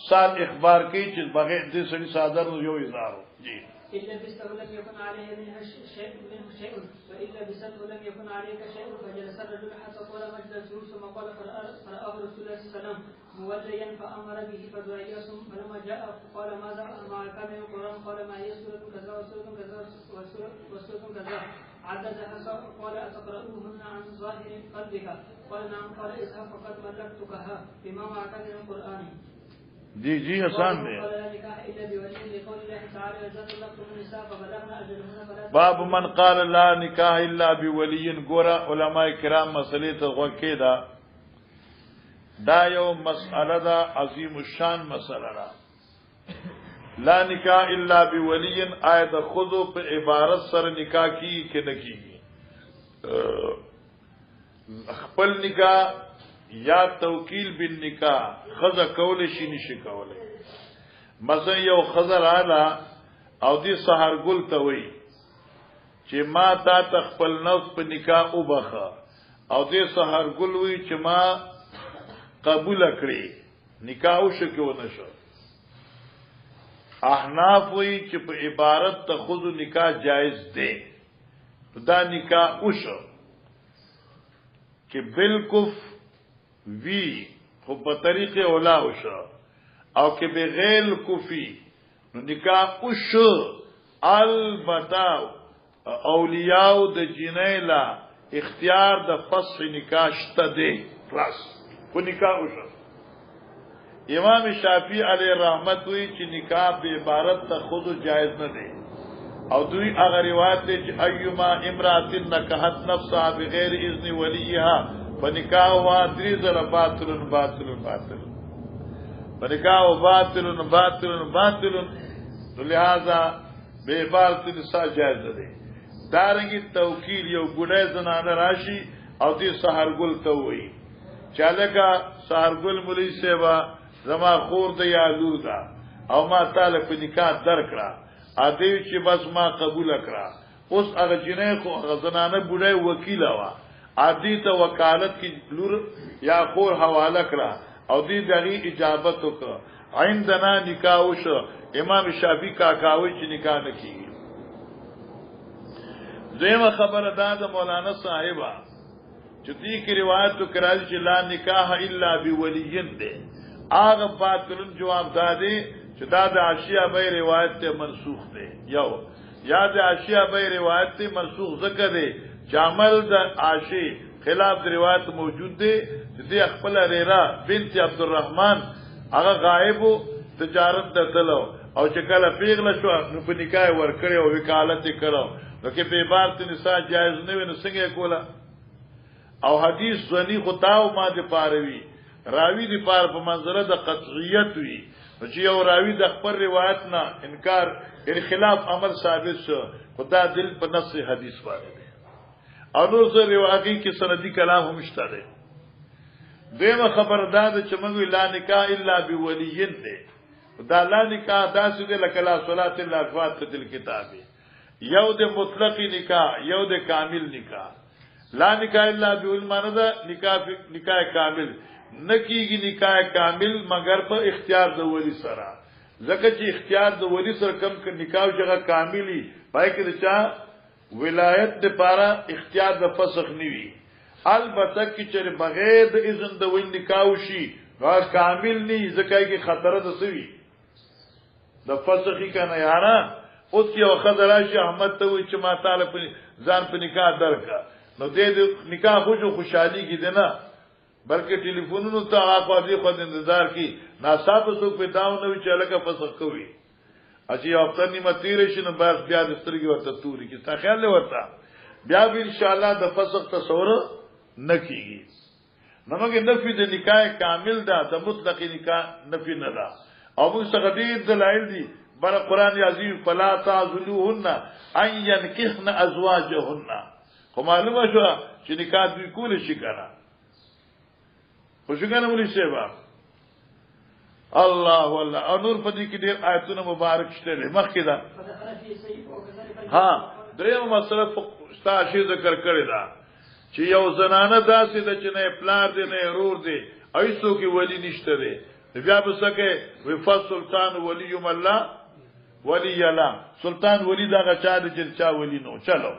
سال اخبار کی چې بغیر دې سړي صادر یو ازارو جی إلا بسته لم يكن عليه منه شيء وإلا بسته لم يكن عليك شيء فجلس الرجل حتى طال مجلسه ثم قال فرآه رسول الله صلى الله عليه وسلم موليا فأمر به فدعي فلما جاء قال ماذا ما كان من القرآن قال ما هي سورة كذا وسورة كذا وسورة كذا عددها قال أتقرؤوهن عن ظاهر قلبك قال نعم قال اذهب فقد ملكتكها بما معك من القرآن جی آسان ہے باب من قال لا نکاح الا بولی گورا علماء کرام مسئلے ته غوکه دا یو مسئله دا عظیم الشان مسئله دا لا نکاح الا بولی آیت خذو په عبارت سره نکاح کی کې نکیږي خپل نکاح یا توکیل بن نکاح خزا کول شي نشي کوله مثلا یو خزر اعلی او دې سحر ګل ته وای چې ما تا تخپل نفس په نکاح وبخه او دې سحر ګل وای چې ما قبول کړی نکاح وشکو نشو احناف وای چې په عبارت ته خود نکاح جائز دی دا نکاح وشو چې بالکف وی خو په طریقې اولا وشو او کې بغیر کفی نو نکاح وشو البته اولیاء د جنیلا اختیار د فسخ نکاح شته دی خلاص کو نکاح وشو امام شافعی علیہ رحمت وی چې نکاح به عبارت ته خود جائز نه دی او دوی هغه روایت دی چې ایما امراه نکحت نفسها بغیر اذن ولیها فنکاح وا دری زر باطل فنکاح باطل تو لہذا بے عبارت نساء جائز دی دارنگی توکیل یو گڑای زنانه راشی او دی سحرگل تووئی چالکا سحرگل ملی سیبا زما خور دا یا لور دا او ما تعالی پا نکاح در کرا آدیو چی بس ما قبول کرا اس اغا جنای خو اغا زنانه گڑای وکیل ہوا آدی تا وکالت کی لور یا خور حوالہ کرا او دی دغی اجابت وکړه عندنا نکاح وشو امام شافعی کا کاوی چې نکاح نکیږي دیمه خبره ده مولانا صاحبہ چې دې کی روایت تو کراځي چې لا نکاح الا بولیین ده هغه باطلن جواب دادې چې دا د اشیاء به روایت ته منسوخ ده یو یا د اشیاء به روایت ته منسوخ ذکر ده چې عمل د عاشی خلاف د روایت موجود ده دې خپل ریرا بنت عبدالرحمن هغه غائب تجارت درتلو او چې کله پیغله شو نو په نکاح ور کړی او وکالت کړو نو کې په عبارت نساء جایز نه وي نو څنګه کولا او حدیث ځنی خطاو ما دې پاروي راوی دې پار په منظره د قطعیت وي چې یو راوی د خپل روایت نه انکار خلاف عمل ثابت شو خدا دل په نص حدیث باندې دی او نور سره روایتي کې سندي کلام هم شته دی دیمه خبردار چې موږ لا نکاح الا بولین دی دا لا نکاح داسې دی لکه لا صلات الا فاتحه الكتاب یو د مطلق نکاح یو د کامل نکاح لا نکاح الا بول معنی دا نکاح کامل نکیږي نکاح کامل مگر په اختیار د ولی سره ځکه چې اختیار د ولی سره کم ک نکاح جگہ کاملی پای کې چا ولایت د پاره اختیار د فسخ نیوي البته چې بغیر د اذن د ولی نکاح شي وا کامل نه ځکه کې خطر ده سوي د فسخی کنه یارا اوس یو خزراشي احمد ته وي چې ما تعالی په ځان په نکاح درکا نو دې نکاح خو خوشحالي کې ده نه بلکې ټلیفونونو ته هغه دې خو انتظار کی ناصاف څوک په داو نه وی چې لکه فسخ کوي اچي هفته نیمه تیر شي نو بس بیا د سترګې ورته توري کی تا خیال ورته بیا به ان شاء الله د فسخ تصور نکېږي نمګه نفي د نکاح کامل ده د مطلق نکاح نفي نه ده او موږ څنګه دې دلایل دي بر قران عظیم فلا تعذلوهن ان ينكحن ازواجهن خو معلومه شو چې نکاح دوی کول شي کنه خوشګانه مولوی شیبا الله والله انور پدې کې ډېر آیتونه مبارک شته مخکې ده ها دریم مسله ستاسو ذکر کړی دا چې یو زنانه داسې د چې نه پلار دی نه رور دی ایسو کې ولی نشته دی بیا به سکه وفا سلطان ولی الله ولی الله سلطان ولی دا غچا د چرچا ولی نو چلو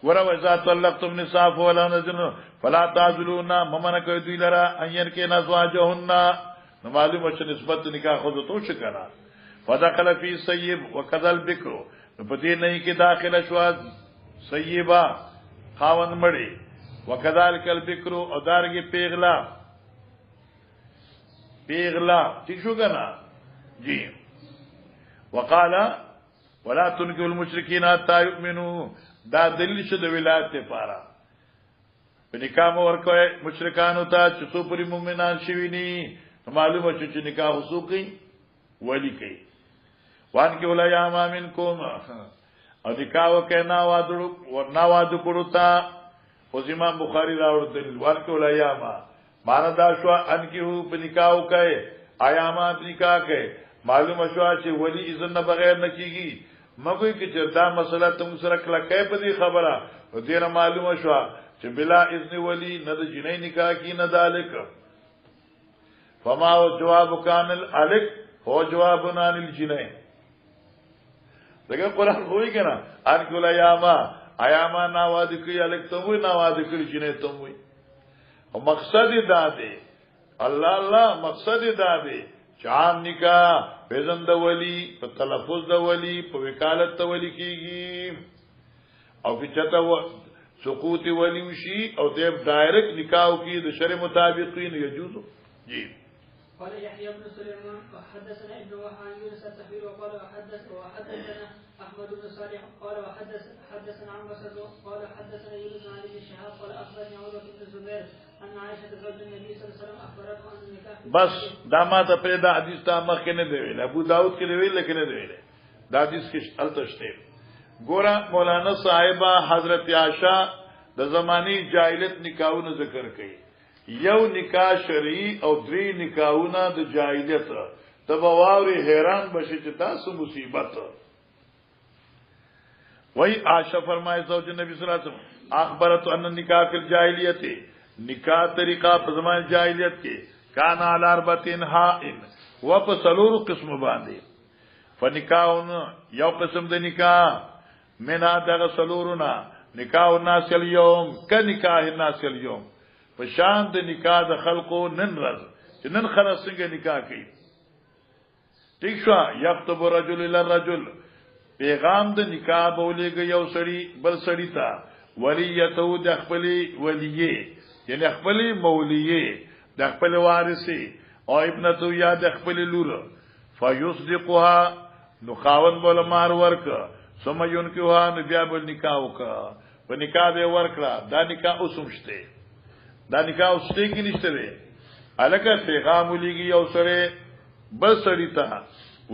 ورو اذا طلقتم نساء ولا نذر فلا تعذلون ممن کوي دوی لرا اين کې نزواجهن نو معلومه چې نسبت نکاح خود تو شکرا فدخل فی سیب وکذل بکر په دې نه کې داخله شو سیبا خاوند مړي وکذالک البکر او دارګي پیغلا ٹھیک شو کنه جی وقال ولا تنكحوا المشركين حتى يؤمنوا دا دلیل شو د ولایت لپاره په نکاح ورکوي مشرکانو ته چې څو پری مؤمنان شوي ني معلومه چې نکاح حقوقي ولی کوي وان کې ولا یا ما منکم او نکاح وکنا وادو ورنا وادو کړوتا او امام بخاری راوړل دلیل وان کې ولا یا ما معنا دا شو ان کې په نکاح کوي آیا ما نکاح کوي معلومه شو چې ولی اذن بغیر نه کیږي مګوي کې چې دا مسله تم سره کله کې په دې خبره او دې معلومه شو چې بلا اذن ولی نه د جنې نکاح کی نه دالک فما جواب کان الالک هو جوابنا للجنې دغه قرآن وایي کنه ان کله یاما ایاما ناواد کوي الک ته وای ناواد کوي جنې ته وای او مقصد دا دی الله مقصد دا دی چام نکاح پیزن د ولی په تلفظ د ولی په وکالت د ولی کیږي او په چته سقوط ولی وشي او د ډایرکټ نکاح کی د شرع مطابقین يجوز جی قال يحيى بن سليمان وحدثنا ابن وهب يونس التحويل وقال وحدثنا احمد بن صالح قال حدثنا عن بصر قال حدثنا يونس عن ابن شهاب قال اخبرني عروه بن الزبير ان عائشه زوج النبي صلى الله عليه وسلم اخبرته عن النكاح بس دا ما ته پیدا حدیث ته مخ کې نه دی ویل ابو داود کې دی ویل لیکن نه دی ویل دا حدیث کې التشته ګورا مولانا صاحبہ حضرت عائشہ د زمانی جاہلیت نکاحونه ذکر کړي یو نکاح شرعي او درې نکاحونه د جاہلیت تبواوري حیران بشي چې تاسو مصیبت وای عائشہ فرمایي زوج نبی صلی الله علیه وسلم اخبرت ان النکاح فی الجاہلیت نکاح طریقہ په زمانه جاہلیت کې کان علی اربعین حائن و په سلور قسم باندې فنکاحون یو قسم د نکاح منا دغه سلورنا نکاح الناس اليوم کنکاح الناس اليوم په شان د نکاح د خلقو نن ورځ چې نن خلک څنګه نکاح کوي ٹھیک شو یكتب رجل الى الرجل پیغام د نکاح بولېږي یو سړی بل سړی ته ولیته د خپل ولیه یعنی خپل مولیه د خپل وارثي او ابنته یا د خپل لور فیصدقها نو خاون بول مار ورک ثم ينكحها نو بیا بل نکاح وکړه په نکاح به ورکړه دا نکاح اوسمشته دا نکاح اوسته کې نشته دی الکه پیغام لګي یو سره بس سړی ته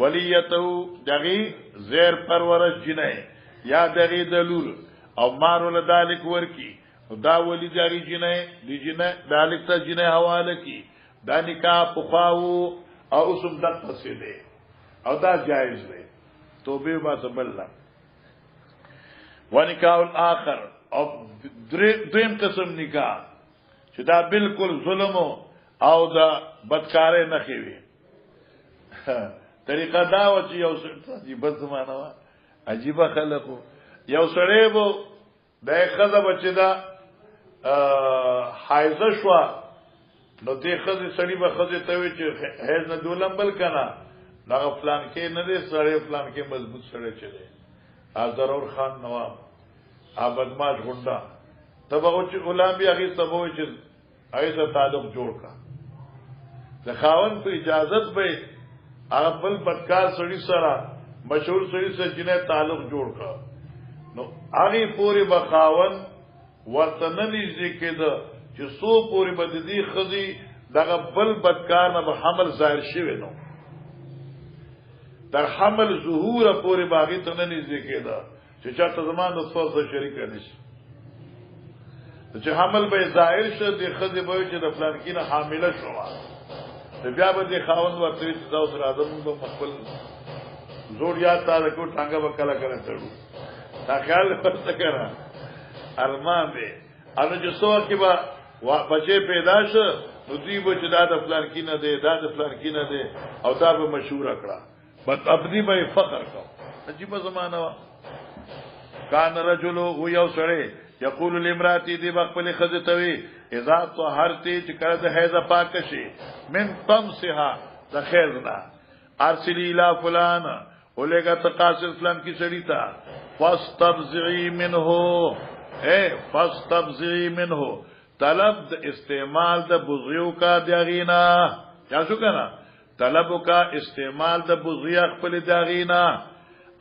ولیته دغه زیر پرورش جنې یا دغه دلول او مارول دالک ورکی دا ولی دغه جنې دی جنې دالک ته جنې حواله کی دا نکاح پخواو او اسم دت پسې دی او دا جایز دی توبه با سبلا ونکاح الاخر او دریم قسم نکاح چې دا بالکل ظلم او دا بدکارې نه خوي طریقه دا و چې یو عجیب زمانہ وا عجیب خلقو یو سړی وو د خزه بچی دا حایزه شو نو دې خزه سړی به خزه ته وی چې هیڅ نه دولم بل کنه دا فلان کې نه دې سړی فلان کې مضبوط سړی چلے ضرور خان نواب بدماش غنډا تبغه چې غلام بیا هغه سبو چې هغه سره تعلق جوړ کا د خاون په اجازت به هغه بل بدکار سړی سره مشهور سړی سره جنې تعلق جوړ کا نو هغه پوری بخاون ورته نه نږدې کېده چې سو پوری بددي خزي دغه بل بدکار نه به حمل ظاهر شوی نو در حمل ظهور پوری باغی ته نه نږدې کېده چې چاته زمان د څو شریک نشي چې حمل به ظاهر شه د خزي به چې د فلان کې نه حامله شو بیا به د خاوند ورته چې دا اوس راځم په خپل زوړ یاد تا کو ټانګه وکړه کړه تړو دا خیال ورته کړه ارمان دې انو چې څو کې با بچي پیدا شو نو دی به چې دا د فلان کې نه دی دا د فلان کې نه دی او دا به مشهور کړه بس ابدي به فخر کو عجیب زمانہ وا کان رجل هو یو سره یقول لامراتی دی بخپل خزتوی اذا طهرتی چې کړه د حیض پاک شي من طمسها د خیرنا ارسلی الى فلان ولګه تقاصر فلان کی سړی تا فاستبزعی منه فاستبزعی منه طلب د استعمال د بغیو کا دیغینا یا شو کنه طلب کا استعمال د بغیا خپل دیغینا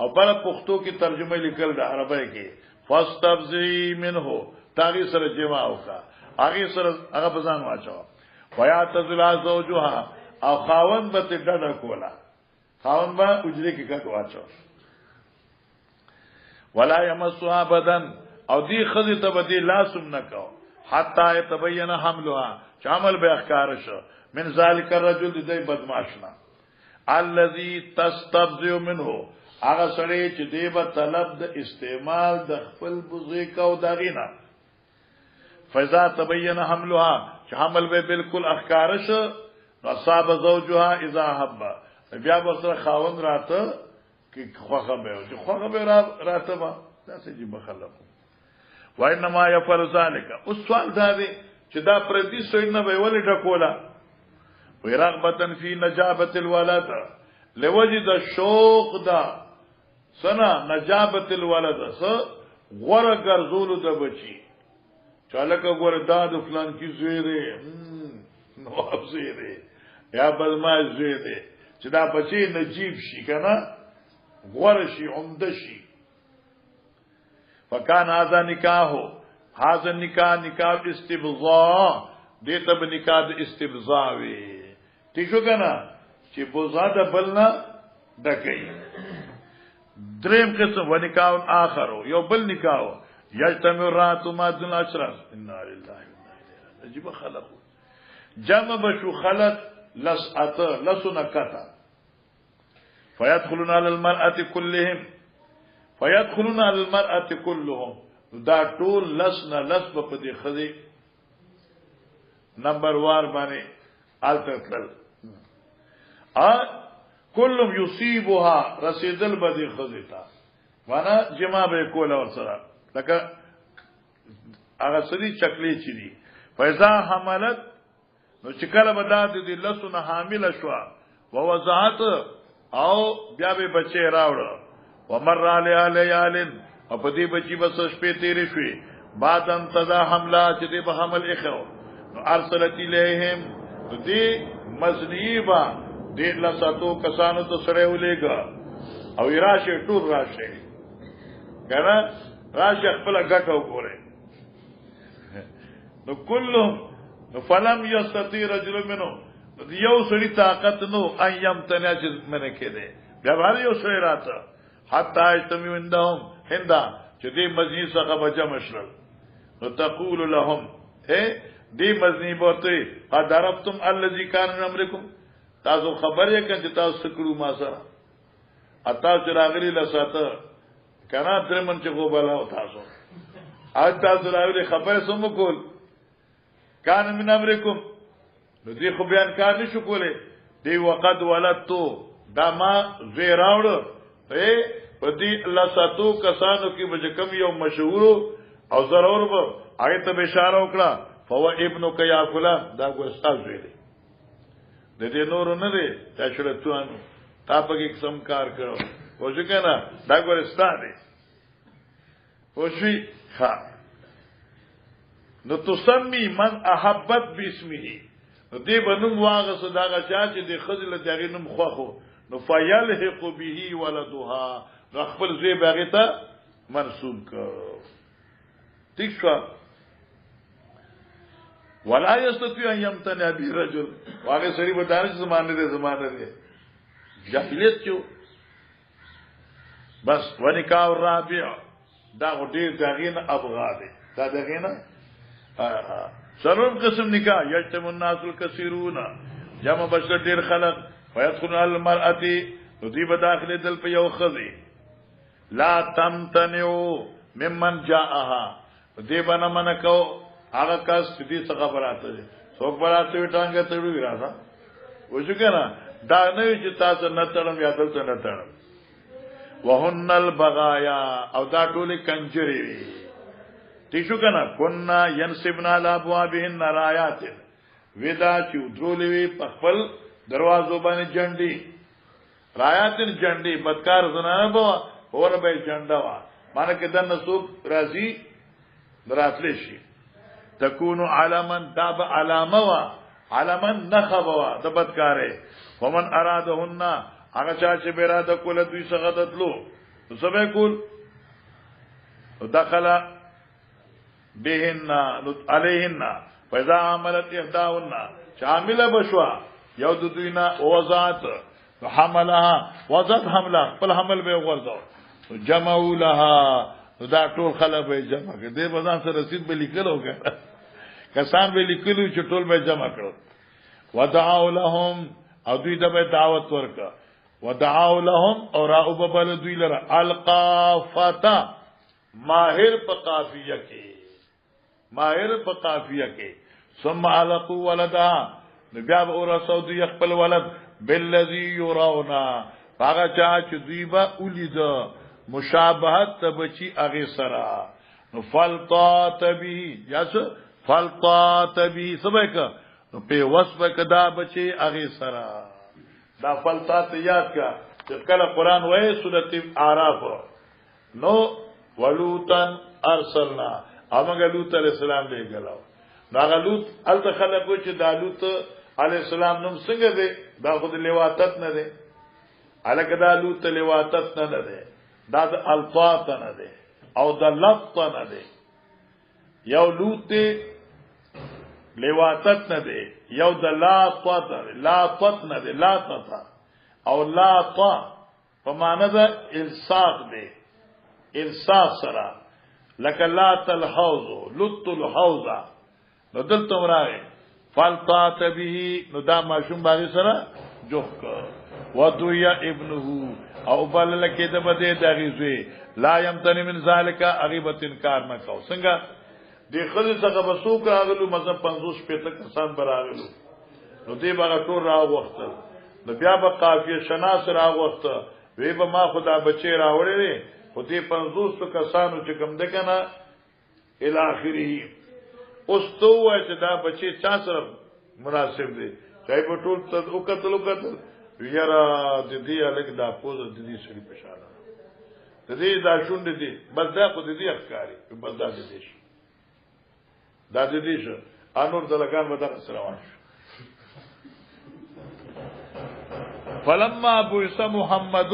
او بل پښتو کی ترجمه لیکل د عربی کې فاستبزعی منه تاغي سره جما وکا هغه سره هغه بزان واچو ویا تزلا زوجها او خاون به ډډه کولا خاون به اجره کې کټ واچو ولا يمسها بدن او دی خذ ته بدی لاسم نکاو حتا يتبين حملها شامل به احکار شو من ذلك الرجل دی بدمعشنا الذي تستبذ منه هغه سره چې دی به طلب د استعمال د خپل بوزي کو داغینا فاذا تبين حملها چې حمل به بالکل احکار شو اصاب زوجها اذا حب بیا وسره خاوند راته کې خوخه به چې خوخه به راته ما داسې جی بخلق وانما يفعل ذلك اوس سوال دا دی چې دا پردي سوینه به ولې ډکولا ورغبتن فی نجابت الولد لوجد الشوق دا سنا نجابت الولد س غره ګرځول د بچي چالک غره داد فلان کی زویره نو افزیره یا بلما زویره چې دا بچي نجیب شي کنه غره شي عمده شي فکان هذا نکاح هذا نکاح استبضاء دته به نکاح استبضاء وي تیشو کنه چې بوزاده بلنا دکې دریم قسم ونکاح آخر یو بل نکاح یجتمع رات ما دون اشرف انا لله وانا الیه عجیب خلق جمع بشو خلق لسعت لسنکتا فيدخلون على المرأة كلهم فيدخلون على المرأة كلهم دا ټول لسنا لس په دې خدي نمبر وار باندې التتل كلهم يصيبها رسيدل بدي خذتا وانا جما به کول اور سره لکه هغه سړي چکلې چي دي فاذا حملت نو چې کله بدات دي لسونه حامل شو او وضعت او بیا به بچي راوړ ومر علی لیال او په دې بچي بس شپې تیرې شوې بعد ان تدا حمله چې دې په حمل اخو نو ارسلت الیهم دې مزنیبا دې لاساتو کسانو ته سره ولېګا او راشه ټول راشه کنه راشه خپل غټو ګوره نو کله فلم یستطیع رجل منو یو سړي طاقت نو ايام تنه چې منه کېده بیا باندې یو سړي راته حتی اجتمعوا عندهم هندا چې دې مزنی څخه بچا مشرل نو تقول لهم دې مزنی بوته ادربتم الذي كان امركم تاسو خبر یې کړه چې تاسو کړو ما سره اتا چې راغلی لساته کنا درمن چې کو بلا او تاسو اج تاسو راغلی خبره سم کول کان من امرکم نو دې خو بیان کار نشو کوله دی وقد ولدتو دا ما زیراوړ په دې الله ساتو کسانو کې بج کم یو مشهور او ضرور به هغه ته اشاره وکړه فوا ابنک یا فلان دا ګوستاز ویلي د دې نور نه دی چې شرطوان تا په کې سم کار کړو وځي کنه دا ګورستا دی وشي ها نو تسمی من احبت باسمه نو دی بنوم واغه صداغه چا چې د خزل دغه نوم خوخو نو فیلحق به ولدها نو خپل زوی باغه ته منسوب کړ ٹھیک شو ولا یستطيع ان يمتنع به رجل واغه سړي په دانش زمانه دی جاهلیت چو بس ونکاح الرابع دا ډیر دغین ابغاده دا دغینه سرور قسم نکاح یجتمع الناس الكثيرون جمع بشر ډیر خلق ويدخل المرأه ندی بداخله دل په یو خزي لا تمتنعوا ممن جاءها دې بنا من کو هغه کس دې څه خبراته دي څوک براته وټانګه تړو راځه وځو کنه دا نه چې تاسو نه تړم یا دلته نه تړم وهن البغايا او دا ټول کنجري وي تیشو کنا کنا ینسبنا لابوابهن رايات ودا چې درولې په خپل دروازو باندې جنډي راياتن جنډي بدکار زنانه بوا اور به جنډا وا مانه کې دنه سوق راضي دراتلی شي تكون علما داب علامه وا علما نخبوا د بدکارې ومن ارادهن هغه چې بیراده کوله دوی څنګه دتلو سبه کول دخل بهن عليهن فاذا عملت احداهن شامل بشوا یو د دوینا وزات حملها وزت حمله خپل حمل به ورځو جمعوا لها دا ټول خلک به جمع کړي د بازار سره رسید به لیکلو کړه کسان به لیکلو چې ټول به جمع کړو ودعوا لهم او دوی ته دعوت ورکړه ودعوا لهم اور او بل دوی لره القافتا ماهر په قافیه کې ماهر په قافیه کې ثم علقوا ولدها بیا اور سعودي خپل ولد بالذي يرونا هغه چا چې دوی به ولید مشابهت تبچی اغه سرا نو فلطات به یاس فلطات به سبک نو په وصف کدا بچي اغه سرا دا فلطات یاد کا چې کله قران وایي سورته اعراف نو ولوتن ارسلنا امغه لوط علیہ السلام دی غلاو دا لوط ال خلقو چې دا لوط علیہ السلام نوم څنګه دی دا خود لواتت نه دی الکه دا لوط لواتت نه دی دا د الفاظ نه دی او د لفظ نه دی یو لوط لواتت نه دی یو د لا طت لا طت نه دی لا طت او لا طا په معنی د الصاق دی الصاق سره لکه لا تلحوز لط الحوز نو دلته ورای فلطات به نو دا ماشوم باندې سره جوخ ودویا ابنه او بل لکه د بده دغیزه لا يمتنی من ذالک غیبت انکار نه کو څنګه دی خل څنګه بسوک راغلو مزه 50 پته کسان براغلو نو دی باغ ټول راو وخت نو بیا به قافیه شناس راو وخت وی به ما خدا بچی راوړې خو دی 50 کسانو چې کوم دکنه ال اخره اوس تو وای چې دا بچی چا سره مناسب دی کای په ټول ته وکتل یاره د دې الګ دا پوز د دې سړي په شاله د دې دا شونډې دي بس دا خو د دې افکاری بس دا د دې شي دا د دې شو انور دلګان ودا سره وایي فلما بعث محمد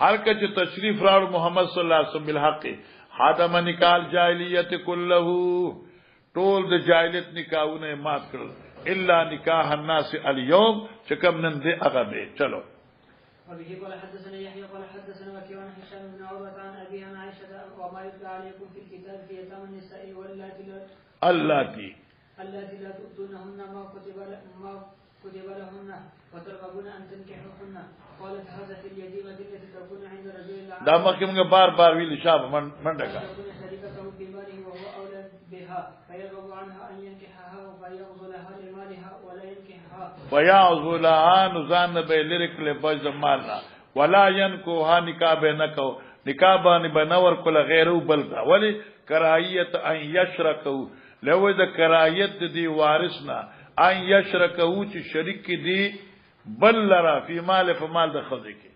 هر کله تشریف راوړ محمد صلی الله علیه وسلم بالحق حاتم نکال جاهلیت كله ټول د جاهلیت نکاحونه مات کړل الا نکاح الناس اليوم چکم نن دې هغه دی. چلو وبه قال حدثنا يحيى قال حدثنا وكيع عن هشام بن عروة عن أبي عن عائشة وما يتلى عليكم في الكتاب في يتامى النساء اللاتي لا تؤتونهن ما كتب لهن وترغبون أن تنكحوهن قالت هذا في اليتيمة التي تكون عند رجل الله دا مخکې موږ بار ویل شابه منډه کا تكون شريكته في ماله وهو أولى بها فيرغب عنها أن ينكحها فيغزلها لمالها ولا ينكحها فيعزلها نزان به لرک له بج مالنا ولا ينكحها نکاح به نکو نکاح باندې بنور کول غیرو بلدا ولی کراهیت ان یشرکو لو د کراهیت دی وارثنا ان یشرکو چې شریک دی بل لرا فی مال فمال د خزه کې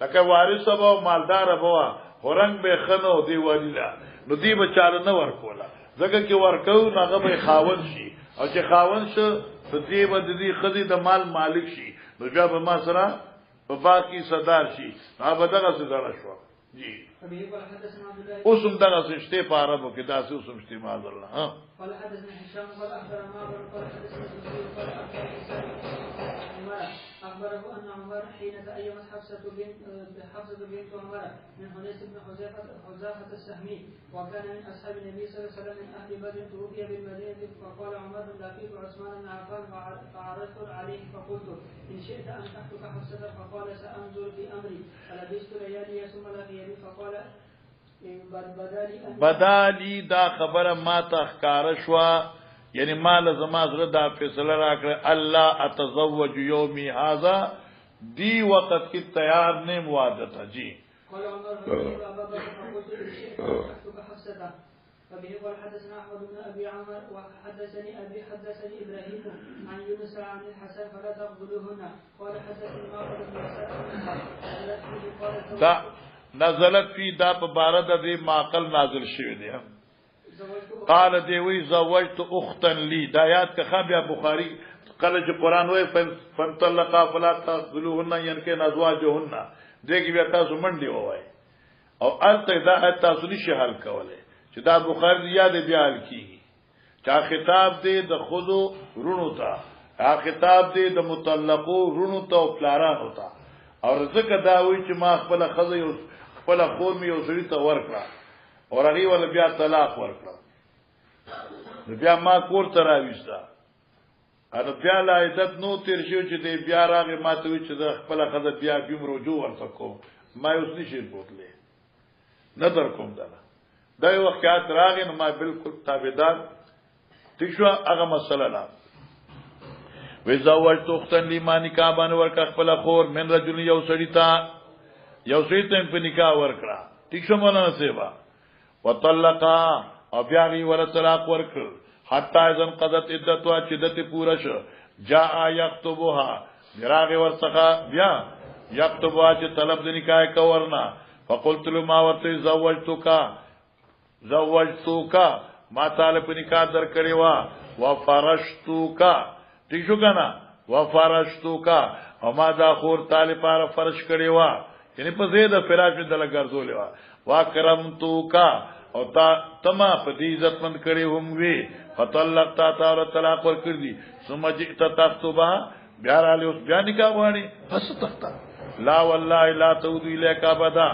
لکه وارث او مالدار بوا هرنګ به خنو دی ولیلا نو دی بچاله نه ورکولا ځکه چې ورکو هغه به خاون شي او چې خاون شو دی به د دې خزه د مال مالک شي نو بیا به ما سره په باقی صدر شي هغه دغه صدر شو جی اوسم دغه سشته په عربو کې داسې اوسم شته ما الله ها قال حدثنا هشام قال اخبرنا قال حدثنا سفيان قال اخبره ان عمر حين تأيمت حفصة بنت عمر من حنيس بن حذافة السهمي وكان من اصحاب النبي صلى الله عليه وسلم من اهل بدر توفي بالمدينة فقال عمر لقيت عثمان بن عفان فعرضت عليه فقلت ان شئت ان اخطب حفصة فقال سانظر في امري فلبثت ليالي ثم لقيني فقال بدالی دا خبره ما تخکار شوا یعنی مال زما زړه دا فیصله راکړه الله اتزوج یومی هذا دی وقت کی تیار نه مواده تھا جی قال عمر فقلت ان شئت ان اخطب حفصة فبه قال حدثنا احمد بن ابي عمر وحدثني ابي حدثني ابراهيم عن يونس عن الحسن فلا تقبلوهن قال حدثني ما قال نزلت فی دا په بار د دې معقل نازل شوی دی قال دی وی زوجت اختا لی دا یاد که بیا بخاری کله چې قران وای فنطلقا فلا تقبلوهن ينکه ازواجهن دغه بیا تاسو منډي وای او الته دا تاسو نشي حل کوله چې دا بخاری یاد بیا حل کیږي چا خطاب دی د خودو رونو ته خطاب دی د مطلقو رونو ته او پلاران ہوتا او ځکه دا وی چې ما خپل خزه یو خپل خور می یو سړی ته ورکړه او هغه ول بیا طلاق ورکړه بیا ما کور ته راوښتا انو بیا لا عزت نو تیر شو چې دی بیا راغی ما ته وی چې خپل خزه بیا بیم رجوع ورته کوم ما اوس نشي بوتله نه در کوم دا یو وخت راغی نو ما بالکل تابعدار تشو هغه مسله نه وزوجت اختن لما نکاح باندې ورکړه خپل خور من رجل یو سړی ته په نکاح ورکړه ٹھیک شو مولانا سیوا وطلقا او بیا غي ور طلاق ورکړ حتا اذن قضت عدتها عدت پورا شو جاء یخطبها راغي ورڅخه بیا یخطبها چې طلب د نکاح کورنا فقلت له ما ورته زوجتک ما طالب نکاح در کړی وا وفرشتک ٹھیک شو کنه وفرشتک او ما دا خور طالب پر فرش کړی وا یعنی په زیاده فراش می دل ګرځولې وا واکرمتک او تما په دې عزت مند کړي هم وی فطلقتا تعالی طلاق ور کړ دي ثم جئت تخطبها بیا را له بیا نکاح وانی پس تختا لا والله لا تعود الیک ابدا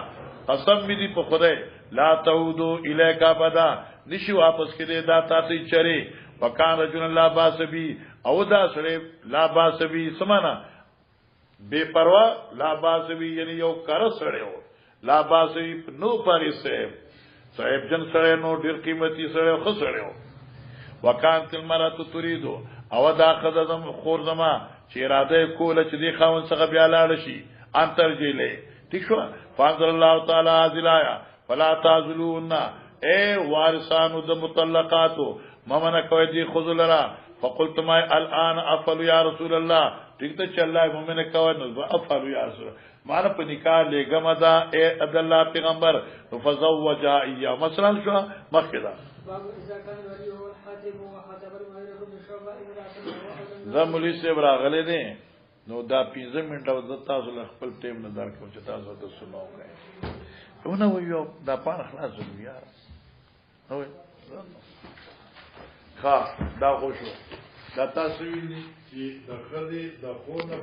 قسم می په خدای لا تعود الیک ابدا نشي واپس کړي دا تاسو چره وکان رجل لا باسبی او دا سره لا باسبی سمانا بے پروا لا باسبی یعنی یو کار سره لا باسبی نو پاری صاحب جن سره نو ډیر قیمتي سره خو سره وکانت المرأة تريدو او دا خدام خور زما چې اراده کوله چې دی خاون څخه بیا لاړ شي انتر جیله ٹھیک شو فانزل الله تعالی ازلایا فلا تعذلون اے وارثانو د مطلقاتو ممنه کوي دي خذلرا فقلت ما الان افعل یا رسول الله ٹھیک ته چې الله مومنه کوي نو افعل یا رسول مانه په نکاح لګم دا اے عبد الله پیغمبر فزوجا ایا مثلا شو مخکدا زمولی سے براغله دي نو دا 15 منټه د تاسو له خپل ټیم نه درکو چې تاسو ته سناو غواړئ نو یو دا پاره خلاص یو نو ښه دا خوشو دا تاسو ویلي چې د خدای د خونه